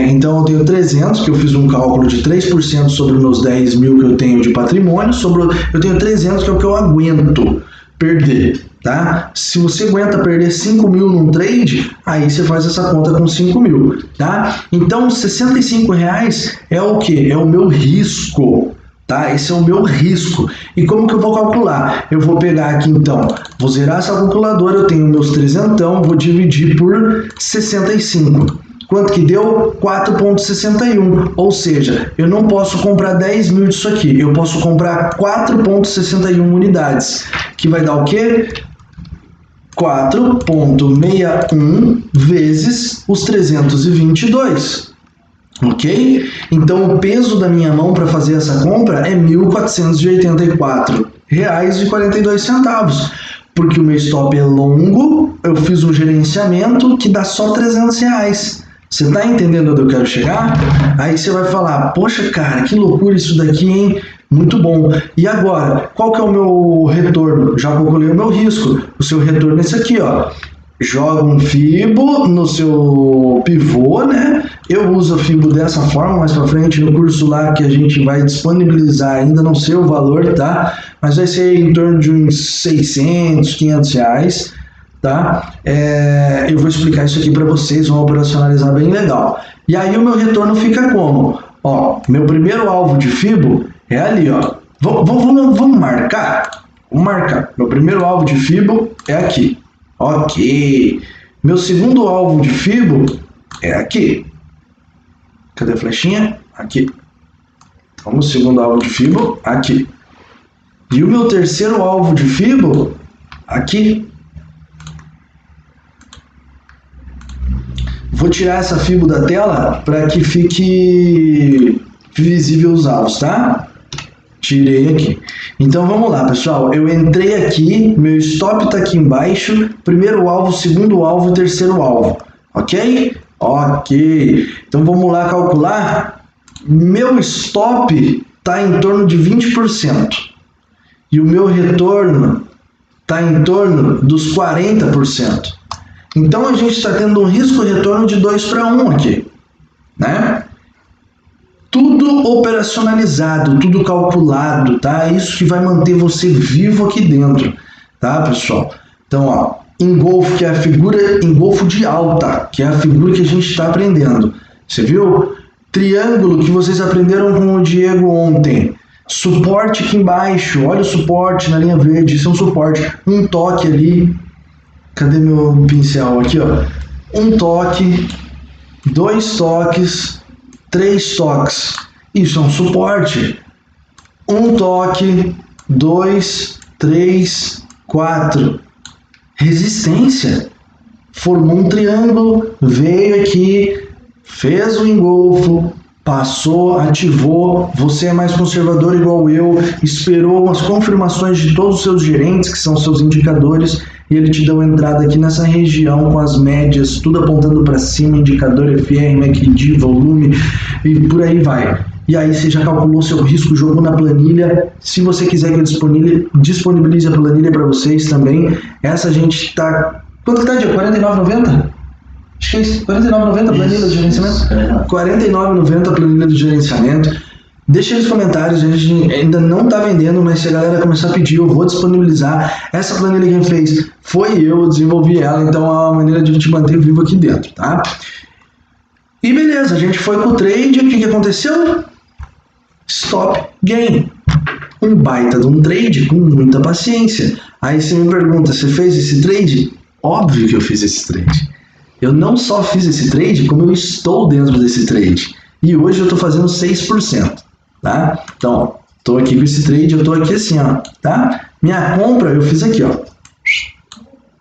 então eu tenho 300, que eu fiz um cálculo de 3% sobre os meus 10 mil que eu tenho de patrimônio, eu tenho 300 que é o que eu aguento perder, tá? Se você aguenta perder 5 mil num trade, aí você faz essa conta com 5 mil, tá? Então, 65 reais é o que? É o meu risco. Tá? Esse é o meu risco. E como que eu vou calcular? Eu vou pegar aqui então, vou zerar essa calculadora, eu tenho meus 300, vou dividir por 65. Quanto que deu? 4,61. Ou seja, eu não posso comprar 10 mil disso aqui, eu posso comprar 4,61 unidades, que vai dar o quê? 4,61 vezes os 322. Ok? Então, o peso da minha mão para fazer essa compra é R$ 1.484,42, porque o meu stop é longo, eu fiz um gerenciamento que dá só R$ 300. Você está entendendo onde eu quero chegar? Aí você vai falar, poxa, cara, que loucura isso daqui, hein? Muito bom. E agora, qual que é o meu retorno? Já calculei o meu risco. O seu retorno é esse aqui, ó. Joga um FIBO no seu pivô, né? Eu uso o FIBO dessa forma, mais para frente no curso lá que a gente vai disponibilizar, ainda não sei o valor, tá? Mas vai ser em torno de uns 600, 500 reais, tá? Eu vou explicar isso aqui para vocês, vamos operacionalizar bem legal. E aí o meu retorno fica como? Ó, meu primeiro alvo de FIBO é ali, ó. Vamos marcar? Vamos marcar. Meu primeiro alvo de FIBO é aqui. Ok. Meu segundo alvo de FIBO é aqui. Cadê a flechinha? Aqui. Então, o segundo alvo de FIBO, aqui. E o meu terceiro alvo de FIBO, aqui. Vou tirar essa FIBO da tela para que fique visível os alvos, tá? Tirei aqui. Então vamos lá, pessoal. Eu entrei aqui, meu stop está aqui embaixo, primeiro alvo, segundo alvo, terceiro alvo. Ok? Ok. Então vamos lá calcular. Meu stop está em torno de 20%. E o meu retorno está em torno dos 40%. Então a gente está tendo um risco-retorno de 2:1 aqui, né? Tudo operacionalizado, tudo calculado, tá? Isso que vai manter você vivo aqui dentro, tá, pessoal? Então, ó, engolfo, que é a figura engolfo de alta, que é a figura que a gente está aprendendo. Você viu? Triângulo que vocês aprenderam com o Diego ontem. Suporte aqui embaixo, olha o suporte na linha verde, isso é um suporte. Um toque ali. Cadê meu pincel? Aqui, ó. Um toque, 2 toques, 3 toques. Isso é um suporte. Um toque, 2, 3, 4. Resistência. Formou um triângulo, veio aqui, fez o engolfo, passou, ativou. Você é mais conservador igual eu, esperou as confirmações de todos os seus gerentes, que são seus indicadores, e ele te deu entrada aqui nessa região com as médias, tudo apontando para cima, indicador FR, MACD, volume e por aí vai. E aí você já calculou seu risco, jogou na planilha. Se você quiser que eu disponibilize a planilha para vocês também, essa a gente está... Quanto está, dia? R$49,90? Acho que é isso, R$49,90 a planilha de gerenciamento? R$49,90 a planilha de gerenciamento. Deixa aí nos comentários, a gente ainda não está vendendo, mas se a galera começar a pedir, eu vou disponibilizar. Essa planilha quem fez foi eu desenvolvi ela, então é uma maneira de te manter vivo aqui dentro, tá? E beleza, a gente foi com o trade, o que aconteceu? Stop gain. Um baita de um trade com muita paciência. Aí você me pergunta, você fez esse trade? Óbvio que eu fiz esse trade. Eu não só fiz esse trade, como eu estou dentro desse trade. E hoje eu estou fazendo 6%. Tá? Então, ó, tô aqui com esse trade, eu tô aqui assim, ó, tá? Minha compra eu fiz aqui, ó.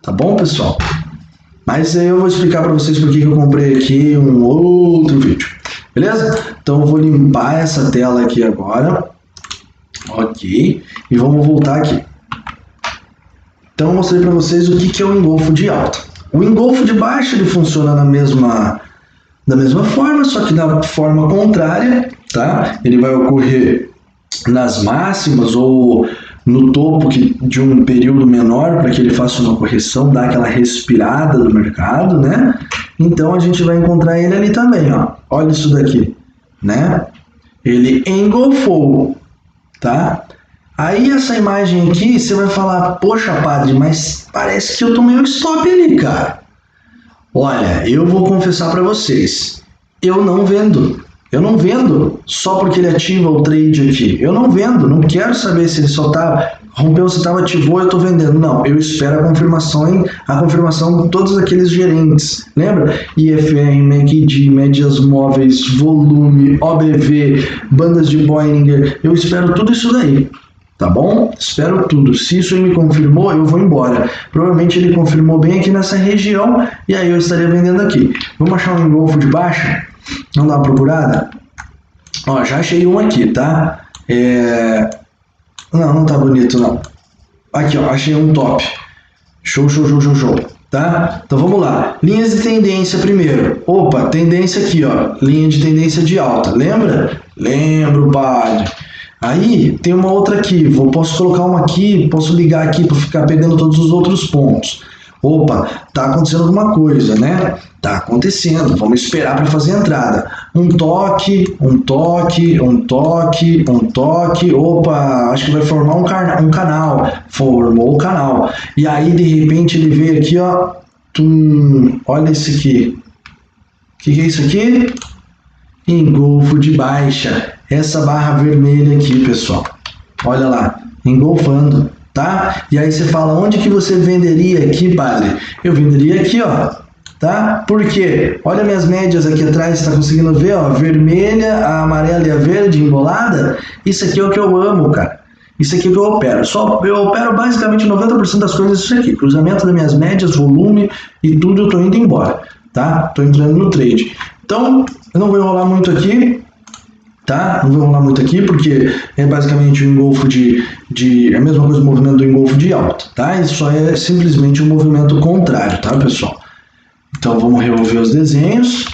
Tá bom, pessoal? Mas aí eu vou explicar para vocês por que eu comprei aqui um outro vídeo. Beleza? Então eu vou limpar essa tela aqui agora. Ok. E vamos voltar aqui. Então eu mostrei para vocês o que é o engolfo de alta. O engolfo de baixa ele funciona da mesma forma, só que da forma contrária, tá? Ele vai ocorrer nas máximas ou no topo de um período menor para que ele faça uma correção, dá aquela respirada do mercado, né? Então a gente vai encontrar ele ali também, ó. Olha isso daqui, né? Ele engolfou, tá? Aí essa imagem aqui, você vai falar, poxa, padre, mas parece que eu tomei um stop ali, cara. Olha, eu vou confessar para vocês, eu não vendo. Eu não vendo só porque ele ativa o trade aqui. Eu não vendo, não quero saber se ele só tá rompeu, se estava ativou, eu estou vendendo. Não, eu espero a confirmação de todos aqueles gerentes. Lembra? IFR, MACD, médias móveis, volume, OBV, bandas de Bollinger. Eu espero tudo isso daí. Tá bom? Espero tudo. Se isso me confirmou, eu vou embora. Provavelmente ele confirmou bem aqui nessa região e aí eu estaria vendendo aqui. Vamos achar um engolfo de baixa? Vamos dar uma procurada? Ó, já achei um aqui, tá? Não tá bonito não. Aqui, ó, achei um top. Show. Tá? Então vamos lá. Linhas de tendência primeiro. Opa, tendência aqui, ó. Linha de tendência de alta. Lembra? Lembro, padre. Aí tem uma outra aqui, posso colocar uma aqui, posso ligar aqui para ficar pegando todos os outros pontos. Opa, tá acontecendo alguma coisa, né? Tá acontecendo, vamos esperar para fazer a entrada. Um toque, opa, acho que vai formar um canal. Formou o canal. E aí de repente ele veio aqui, ó, olha esse aqui. O que é isso aqui? Engolfo de baixa. Essa barra vermelha aqui, pessoal. Olha lá, engolfando, tá? E aí você fala, onde que você venderia aqui, padre? Eu venderia aqui, ó, tá? Por quê? Olha minhas médias aqui atrás, tá conseguindo ver, ó? Vermelha, a amarela e a verde embolada. Isso aqui é o que eu amo, cara. Isso aqui é o que eu opero. Eu opero basicamente 90% das coisas isso aqui. Cruzamento das minhas médias, volume e tudo, eu tô indo embora, tá? Tô entrando no trade. Então, eu não vou enrolar muito aqui. Tá? Não vou enrolar muito aqui porque é basicamente um engolfo é a mesma coisa do movimento do engolfo de alta, tá? Isso só é simplesmente um movimento contrário, tá, pessoal? Então vamos revolver os desenhos.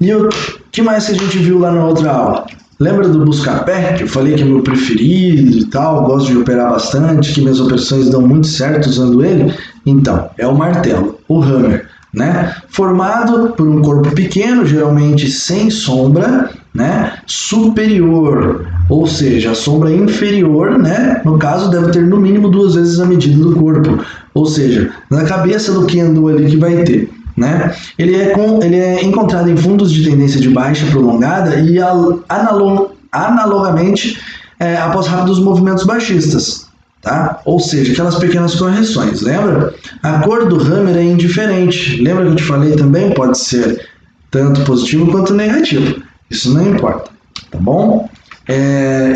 E o que mais que a gente viu lá na outra aula? Lembra do Buscapé, que eu falei que é meu preferido e tal, gosto de operar bastante, que minhas operações dão muito certo usando ele? Então, é o martelo, o hammer, né? Formado por um corpo pequeno, geralmente sem sombra, né? Superior, ou seja, a sombra inferior, né? No caso, deve ter no mínimo 2 vezes a medida do corpo, ou seja, na cabeça do candle ali que vai ter, né? Ele é encontrado em fundos de tendência de baixa prolongada e analogamente após rápidos movimentos baixistas, tá? Ou seja, aquelas pequenas correções, lembra? A cor do hammer é indiferente, lembra que eu te falei também? Pode ser tanto positivo quanto negativo, isso não importa, tá bom?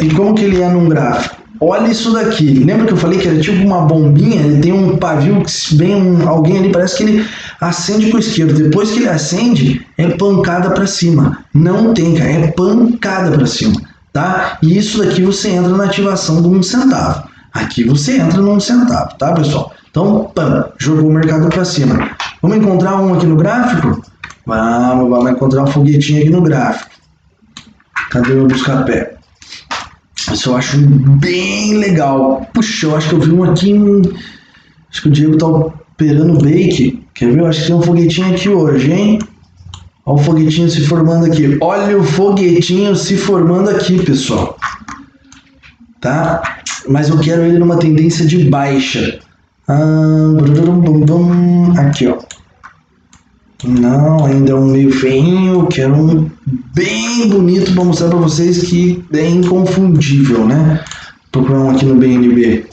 E como que ele é num gráfico? Olha isso daqui, lembra que eu falei que era tipo uma bombinha? Ele tem um pavio que vem alguém ali, parece que ele acende com o esquerdo, depois que ele acende, é pancada para cima, não tem, cara, é pancada para cima, tá? E isso daqui você entra na ativação de 1 centavo. Aqui você entra no 1 centavo, tá, pessoal? Então, pam, jogou o mercado para cima. Vamos encontrar um aqui no gráfico? Vamos encontrar um foguetinho aqui no gráfico. Cadê o Buscapé? Isso eu acho bem legal. Puxa, eu acho que eu vi um aqui. Acho que o Diego tá operando bake. Quer ver? Eu acho que tem um foguetinho aqui hoje, hein? Olha o foguetinho se formando aqui. Olha o foguetinho se formando aqui, pessoal. Tá? Mas eu quero ele numa tendência de baixa. Aqui, ó. Não, ainda é um meio feinho. Quero um bem bonito para mostrar para vocês que é inconfundível, né? Tô procurando um aqui no BNB.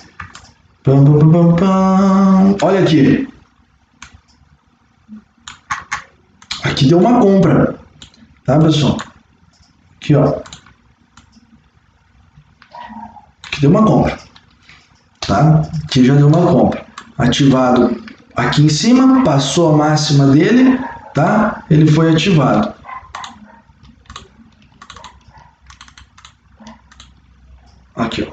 Olha aqui. Aqui deu uma compra. Tá, pessoal? Aqui, ó. Aqui deu uma compra. Tá? Aqui já deu uma compra. Ativado aqui em cima, passou a máxima dele, tá? Ele foi ativado. Aqui, ó.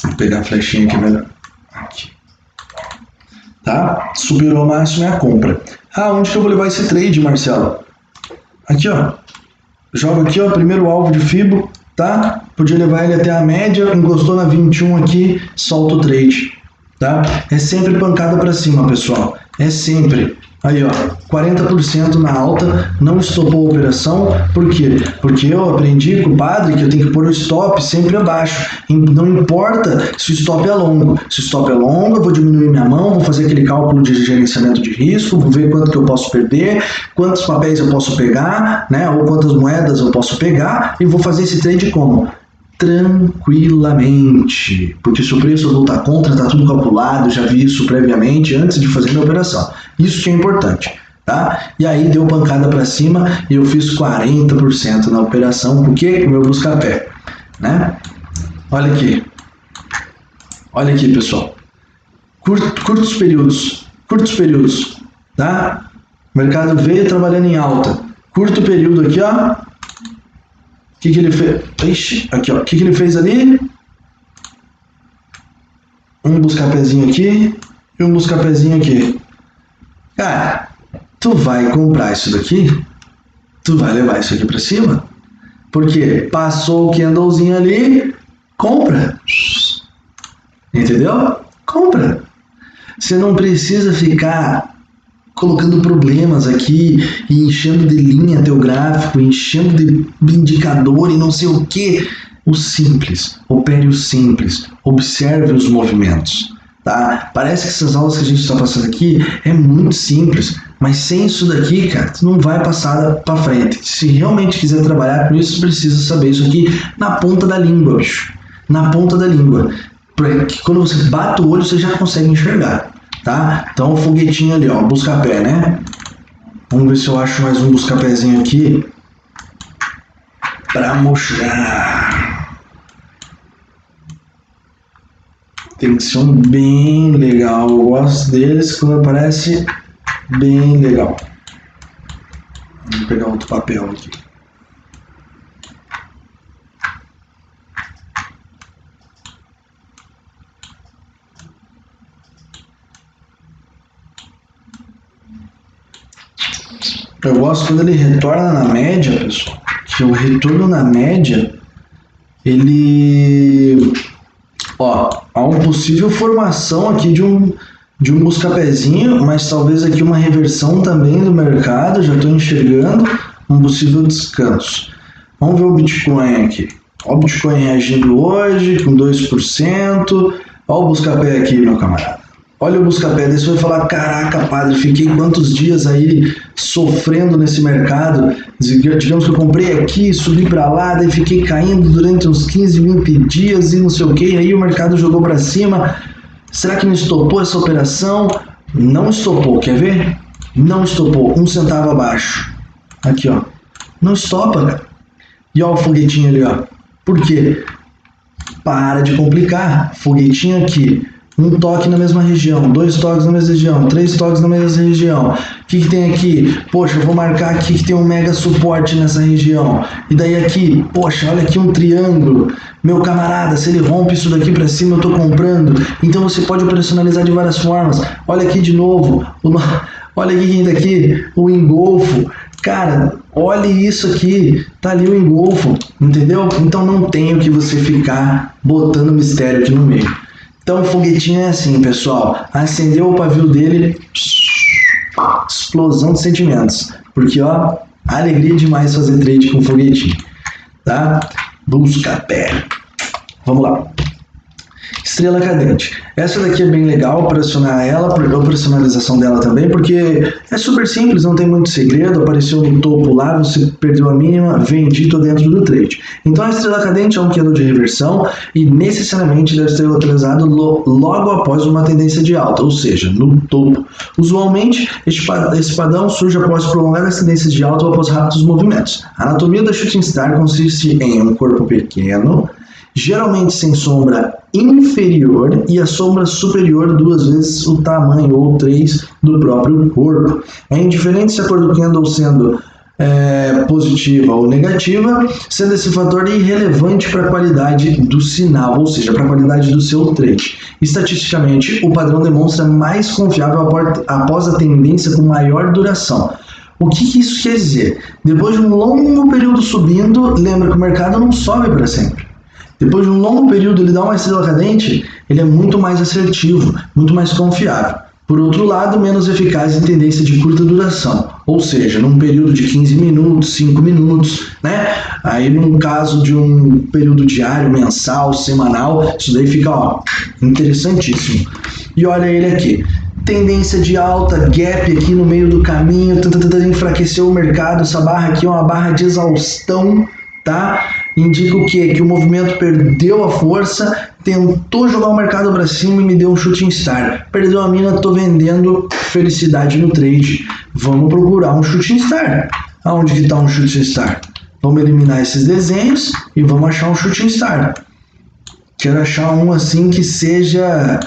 Vou pegar a flechinha aqui melhor. Aqui. Tá? Superou a máxima é a compra. Ah, onde que eu vou levar esse trade, Marcelo? Aqui, ó. Joga aqui, ó, primeiro alvo de Fibo, tá? Podia levar ele até a média, encostou na 21 aqui, solta o trade, tá? É sempre pancada para cima, pessoal. É sempre. Aí, ó, 40% na alta, não estopou a operação. Por quê? Porque eu aprendi com o padre que eu tenho que pôr o stop sempre abaixo. Não importa se o stop é longo. Se o stop é longo, eu vou diminuir minha mão, vou fazer aquele cálculo de gerenciamento de risco, vou ver quanto que eu posso perder, quantos papéis eu posso pegar, né? Ou quantas moedas eu posso pegar, e vou fazer esse trade como? Tranquilamente, porque se o preço voltar contra, está tudo calculado, já vi isso previamente antes de fazer a operação. Isso que é importante, tá? E aí deu pancada para cima e eu fiz 40% na operação, porque o meu busca-pé, né? Olha aqui, pessoal, curtos períodos, tá? O mercado veio trabalhando em alta, curto período aqui, ó. O que ele fez? Ixi, aqui, ó. O que ele fez ali? Um busca-pezinho aqui e um busca-pezinho aqui. Cara, tu vai comprar isso daqui? Tu vai levar isso aqui pra cima? Porque passou o candlezinho ali, compra. Entendeu? Compra. Você não precisa ficar colocando problemas aqui e enchendo de linha teu gráfico, enchendo de indicador e não sei o que. O simples, opere o simples, observe os movimentos, tá? Parece que essas aulas que a gente está passando aqui é muito simples, mas sem isso daqui, cara, tu não vai passar para frente. Se realmente quiser trabalhar com isso, precisa saber isso aqui na ponta da língua, bicho. Na ponta da língua. Porque quando você bate o olho, você já consegue enxergar. Tá? Então o foguetinho ali, ó, busca-pé, né? Vamos ver se eu acho mais um busca-pézinho aqui para mostrar. Tem que ser um bem legal. Eu gosto deles quando aparece bem legal. Vou pegar outro papel aqui. Eu gosto quando ele retorna na média, pessoal, que o retorno na média, ele... Ó, há uma possível formação aqui de um busca-pezinho, mas talvez aqui uma reversão também do mercado, já estou enxergando um possível descanso. Vamos ver o Bitcoin aqui. Ó, o Bitcoin reagindo hoje com 2%. Ó o busca-pé aqui, meu camarada. Olha o busca-pé, daí você vai falar, caraca, padre, fiquei quantos dias aí sofrendo nesse mercado, digamos que eu comprei aqui, subi para lá, daí fiquei caindo durante uns 15, 20 dias e não sei o que, aí o mercado jogou para cima. Será que não estopou essa operação? Não estopou, quer ver? Não estopou, 1 centavo abaixo. Aqui, ó, não estopa, cara. E ó o foguetinho ali, ó. Por quê? Para de complicar, foguetinho aqui. Um toque na mesma região, 2 toques na mesma região, 3 toques na mesma região. O que tem aqui? Poxa, eu vou marcar aqui que tem um mega suporte nessa região. E daí aqui, poxa, olha aqui um triângulo. Meu camarada, se ele rompe isso daqui para cima, eu tô comprando. Então você pode operacionalizar de várias formas. Olha aqui de novo. Olha aqui quem tá aqui, o engolfo. Cara, olhe isso aqui, tá ali o engolfo, entendeu? Então não tem o que você ficar botando mistério aqui no meio. Então o foguetinho é assim, pessoal. Acendeu o pavio dele, explosão de sentimentos. Porque, ó, alegria demais fazer trade com foguetinho, tá? Busca-pé. Vamos lá. Estrela cadente. Essa daqui é bem legal, operacionar ela, a operacionalização dela também, porque é super simples, não tem muito segredo, apareceu no topo lá, você perdeu a mínima, vendi, tô dentro do trade. Então a estrela cadente é um candle de reversão e necessariamente deve ser localizado logo após uma tendência de alta, ou seja, no topo. Usualmente, esse padrão surge após prolongadas tendências de alta ou após rápidos movimentos. A anatomia da Shooting Star consiste em um corpo pequeno, geralmente sem sombra inferior e a sombra superior 2 vezes o tamanho, ou 3, do próprio corpo. É indiferente se a cor do candle sendo positiva ou negativa, sendo esse fator irrelevante para a qualidade do sinal, ou seja, para a qualidade do seu trade. Estatisticamente, o padrão demonstra mais confiável após a tendência com maior duração. O que isso quer dizer? Depois de um longo período subindo, lembra que o mercado não sobe para sempre. Depois de um longo período ele dá uma estrela cadente, ele é muito mais assertivo, muito mais confiável. Por outro lado, menos eficaz em tendência de curta duração, ou seja, num período de 15 minutos, 5 minutos, né? Aí num caso de um período diário, mensal, semanal, isso daí fica interessantíssimo. E olha ele aqui, tendência de alta, gap aqui no meio do caminho, enfraqueceu o mercado, essa barra aqui é uma barra de exaustão, tá? Indica o quê? Que o movimento perdeu a força, tentou jogar o mercado para cima e me deu um shooting star. Perdeu a mina, tô vendendo, felicidade no trade. Vamos procurar um shooting star. Aonde que tá um shooting star? Vamos eliminar esses desenhos e vamos achar um shooting star. Quero achar um assim que seja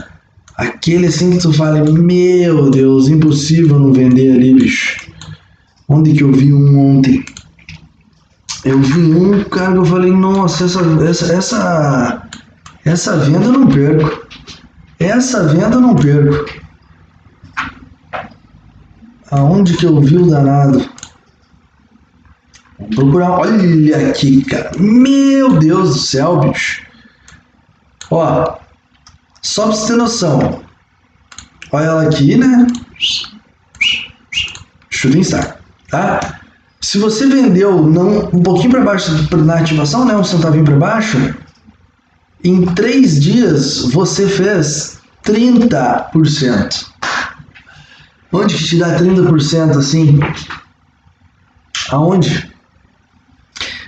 aquele assim que tu fala, meu Deus, impossível não vender ali, bicho. Onde que eu vi um ontem? Eu vi um, cara, que eu falei, nossa, essa venda eu não perco. Essa venda eu não perco. Aonde que eu vi o danado? Vamos procurar. Olha aqui, cara. Meu Deus do céu, bicho. Ó, só pra você ter noção. Olha ela aqui, né? Shooting star, tá? Se você vendeu um pouquinho para baixo na ativação, né, um centavinho para baixo, em 3 dias você fez 30%. Onde que te dá 30% assim? Aonde?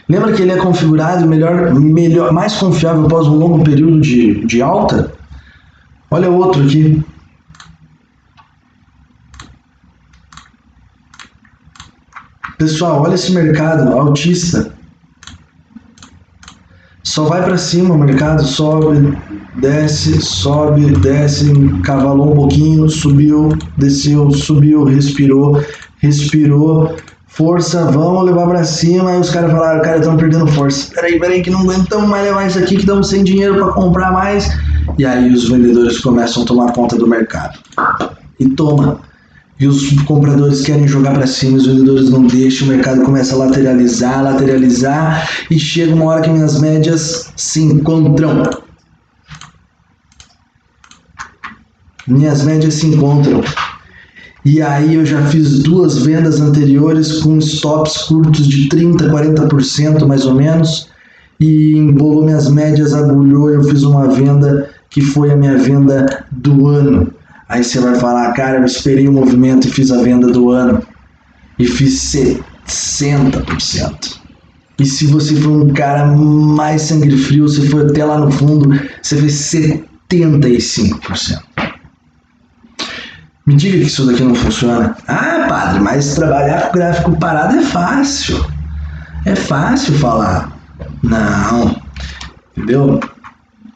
Lembra que ele é configurado melhor, mais confiável após um longo período de alta? Olha o outro aqui. Pessoal, olha esse mercado altista. Só vai para cima o mercado, sobe, desce, cavalou um pouquinho, subiu, desceu, subiu, respirou, força, vamos levar para cima. Aí os caras falaram, cara, estamos perdendo força. Peraí, que não aguentamos mais levar isso aqui, que estamos sem dinheiro para comprar mais. E aí os vendedores começam a tomar conta do mercado. E toma. E os compradores querem jogar para cima, os vendedores não deixam, o mercado começa a lateralizar, e chega uma hora que minhas médias se encontram. E aí eu já fiz 2 vendas anteriores com stops curtos de 30%, 40% mais ou menos, e embolou minhas médias, agulhou, eu fiz uma venda que foi a minha venda do ano. Aí você vai falar, cara, eu esperei o movimento e fiz a venda do ano. E fiz 60%. E se você for um cara mais sangue frio, você foi até lá no fundo, você fez 75%. Me diga que isso daqui não funciona. Ah, padre, mas trabalhar com gráfico parado é fácil. É fácil falar. Não. Entendeu?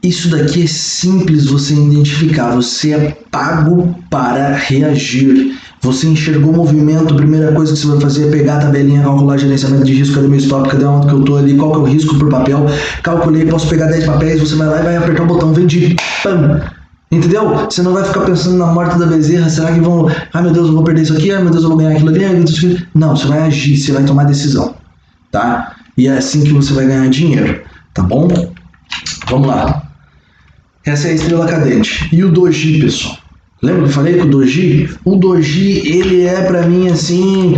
Isso daqui é simples você identificar. Você é pago para reagir. Você enxergou o movimento, a primeira coisa que você vai fazer é pegar a tabelinha, calcular gerenciamento de risco, cadê meu stop, cadê onde que eu tô ali, qual que é o risco por papel. Calculei, posso pegar 10 papéis, você vai lá e vai apertar o botão, vendi. Pam! Entendeu? Você não vai ficar pensando na morte da bezerra, será que vão... Ai meu Deus, eu vou perder isso aqui, ai meu Deus, eu vou ganhar aquilo ali. Não, você vai agir, você vai tomar decisão. Tá? E é assim que você vai ganhar dinheiro. Tá bom? Vamos lá. Essa é a estrela cadente. E o doji, pessoal? Lembra que eu falei que o doji? O doji, ele é pra mim assim,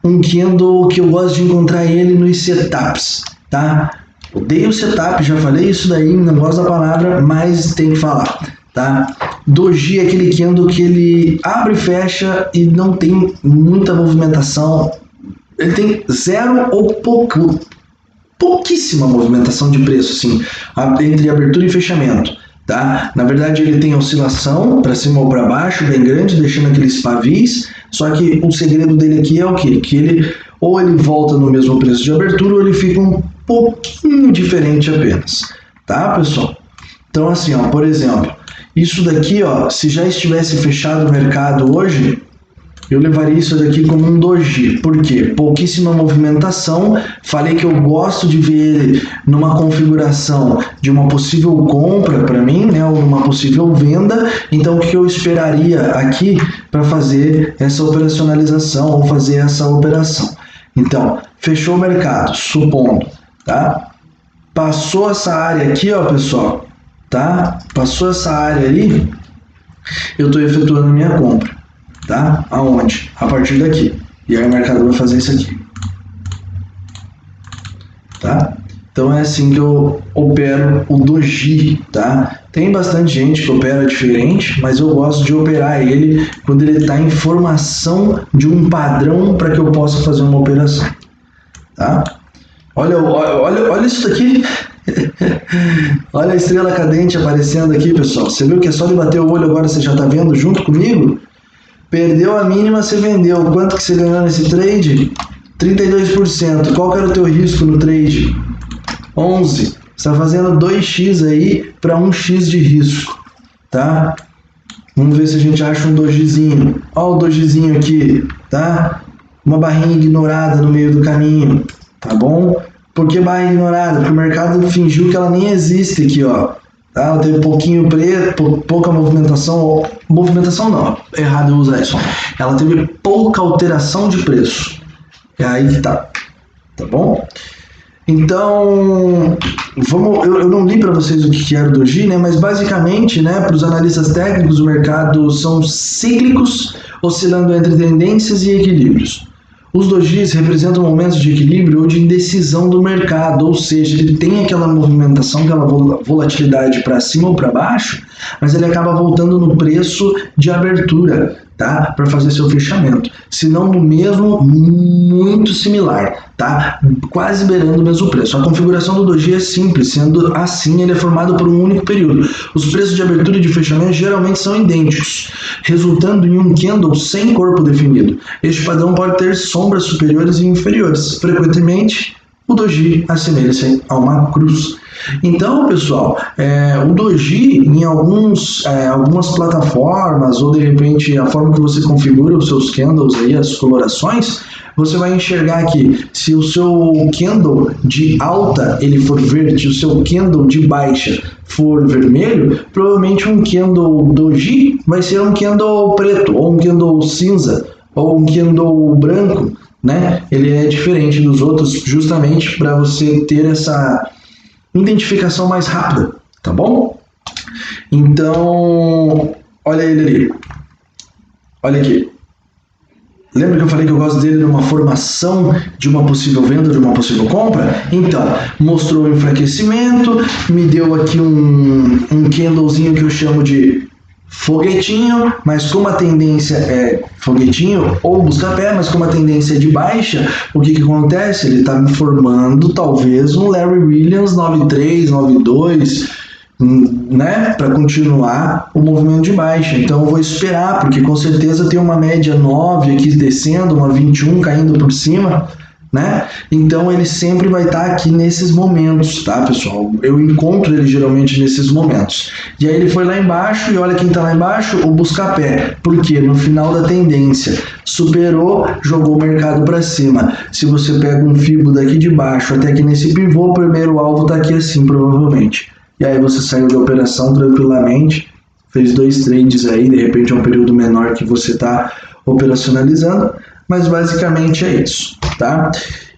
um candle que eu gosto de encontrar ele nos setups, tá? Odeio setup, já falei isso daí, não gosto da palavra, mas tem que falar, tá? Doji é aquele candle que ele abre e fecha e não tem muita movimentação. Ele tem zero ou pouquíssima movimentação de preço, assim, entre abertura e fechamento. Tá? Na verdade ele tem oscilação para cima ou para baixo bem grande, deixando aqueles pavis, só que o segredo dele aqui é o quê? Que ele ou ele volta no mesmo preço de abertura ou ele fica um pouquinho diferente apenas, tá pessoal? Então assim, ó, por exemplo, isso daqui, ó, se já estivesse fechado o mercado hoje, eu levaria isso daqui como um doji. Por quê? Pouquíssima movimentação. Falei que eu gosto de ver ele numa configuração de uma possível compra para mim, né, ou uma possível venda. Então, o que eu esperaria aqui para fazer essa operacionalização ou fazer essa operação? Então, fechou o mercado, supondo, tá? Passou essa área aqui, ó, pessoal, tá? Passou essa área ali, eu estou efetuando a minha compra, tá? Aonde? A partir daqui. E aí o mercado vai fazer isso aqui, tá? Então é assim que eu opero o doji, tá? Tem bastante gente que opera diferente, mas eu gosto de operar ele quando ele está em formação de um padrão para que eu possa fazer uma operação, tá? Olha isso daqui. Olha a estrela cadente aparecendo aqui, pessoal. Você viu que é só de bater o olho agora, você já está vendo junto comigo? Perdeu a mínima, você vendeu. Quanto que você ganhou nesse trade? 32%. Qual que era o teu risco no trade? 11. Você está fazendo 2x aí para 1x de risco, tá? Vamos ver se a gente acha um dojizinho. Olha o dojizinho aqui, tá? Uma barrinha ignorada no meio do caminho, tá bom? Por que barra ignorada? Porque o mercado fingiu que ela nem existe aqui, ó. Tá? Ela teve pouquinho preto, pouca movimentação. Movimentação não, é errado eu usar isso. Ela teve pouca alteração de preço. É aí que tá. Tá bom? Então, eu não li para vocês o que era o doji, né? Mas basicamente, né, para os analistas técnicos, o mercado são cíclicos, oscilando entre tendências e equilíbrios. Os dojis representam momentos de equilíbrio ou de indecisão do mercado, ou seja, ele tem aquela movimentação, aquela volatilidade para cima ou para baixo, mas ele acaba voltando no preço de abertura, tá? Para fazer seu fechamento. Se não no mesmo, muito similar, tá? Quase beirando o mesmo preço. A configuração do doji é simples, sendo assim ele é formado por um único período. Os preços de abertura e de fechamento geralmente são idênticos, resultando em um candle sem corpo definido. Este padrão pode ter sombras superiores e inferiores. Frequentemente, o doji assemelha-se a uma cruz. Então, pessoal, o doji em algumas plataformas, ou de repente a forma que você configura os seus candles aí, as colorações, você vai enxergar que se o seu candle de alta ele for verde, o seu candle de baixa for vermelho, provavelmente um candle doji vai ser um candle preto, ou um candle cinza, ou um candle branco, né? Ele é diferente dos outros justamente para você ter essa identificação mais rápida, tá bom? Então, olha ele ali. Olha aqui. Lembra que eu falei que eu gosto dele numa formação de uma possível venda, de uma possível compra? Então, mostrou o enfraquecimento, me deu aqui um candlezinho que eu chamo de foguetinho, mas como a tendência é foguetinho ou busca-pé, mas como a tendência é de baixa, o que acontece? Ele está me formando talvez um Larry Williams 93, 92, né, para continuar o movimento de baixa. Então eu vou esperar, porque com certeza tem uma média 9 aqui descendo, uma 21 caindo por cima, né? Então ele sempre vai estar aqui nesses momentos, tá, pessoal? Eu encontro ele geralmente nesses momentos. E aí ele foi lá embaixo, e olha quem está lá embaixo, o busca-pé. Porque no final da tendência superou, jogou o mercado para cima. Se você pega um fibo daqui de baixo até aqui nesse pivô, o primeiro alvo está aqui assim, provavelmente. E aí você saiu da operação tranquilamente, fez 2 trades aí, de repente é um período menor que você está operacionalizando, mas basicamente é isso, tá?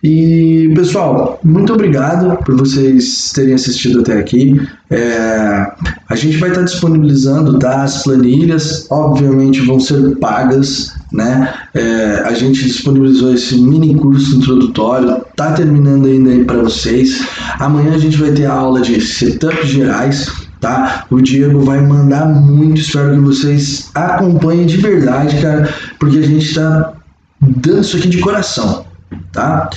E, pessoal, muito obrigado por vocês terem assistido até aqui. A gente vai estar disponibilizando, tá, as planilhas, obviamente vão ser pagas, né? A gente disponibilizou esse mini curso introdutório, tá terminando ainda aí para vocês. Amanhã a gente vai ter a aula de setups gerais, tá? O Diego vai mandar muito, espero que vocês acompanhem de verdade, cara, porque a gente tá dando isso aqui de coração, tá?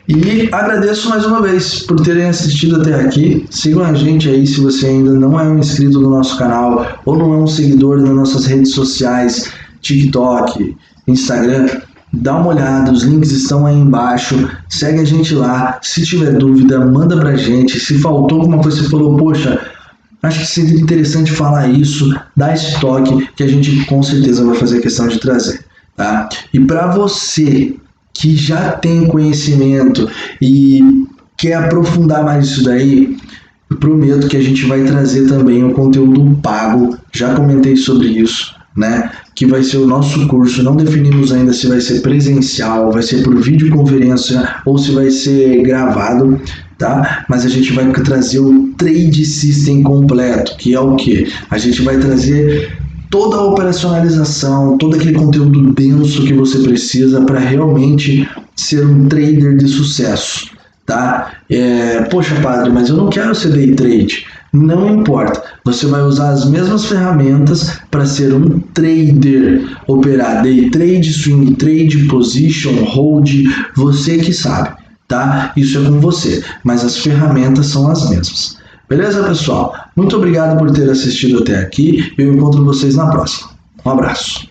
E agradeço mais uma vez por terem assistido até aqui. Sigam a gente aí se você ainda não é um inscrito do nosso canal ou não é um seguidor das nossas redes sociais, TikTok, Instagram. Dá uma olhada, os links estão aí embaixo. Segue a gente lá. Se tiver dúvida, manda pra gente. Se faltou alguma coisa, você falou, poxa, Acho que seria interessante falar isso, dar esse toque que a gente com certeza vai fazer questão de trazer, tá? E para você que já tem conhecimento e quer aprofundar mais isso daí, eu prometo que a gente vai trazer também o conteúdo pago, já comentei sobre isso, né? Que vai ser o nosso curso, não definimos ainda se vai ser presencial, vai ser por videoconferência ou se vai ser gravado, tá? Mas a gente vai trazer o Trade System completo, que é o quê? A gente vai trazer toda a operacionalização, todo aquele conteúdo denso que você precisa para realmente ser um trader de sucesso, tá? Poxa, padre, mas eu não quero ser day trade. Não importa, você vai usar as mesmas ferramentas para ser um trader, operar day trade, swing trade, position, hold, você que sabe, tá? Isso é com você, mas as ferramentas são as mesmas. Beleza, pessoal? Muito obrigado por ter assistido até aqui. Eu encontro vocês na próxima. Um abraço.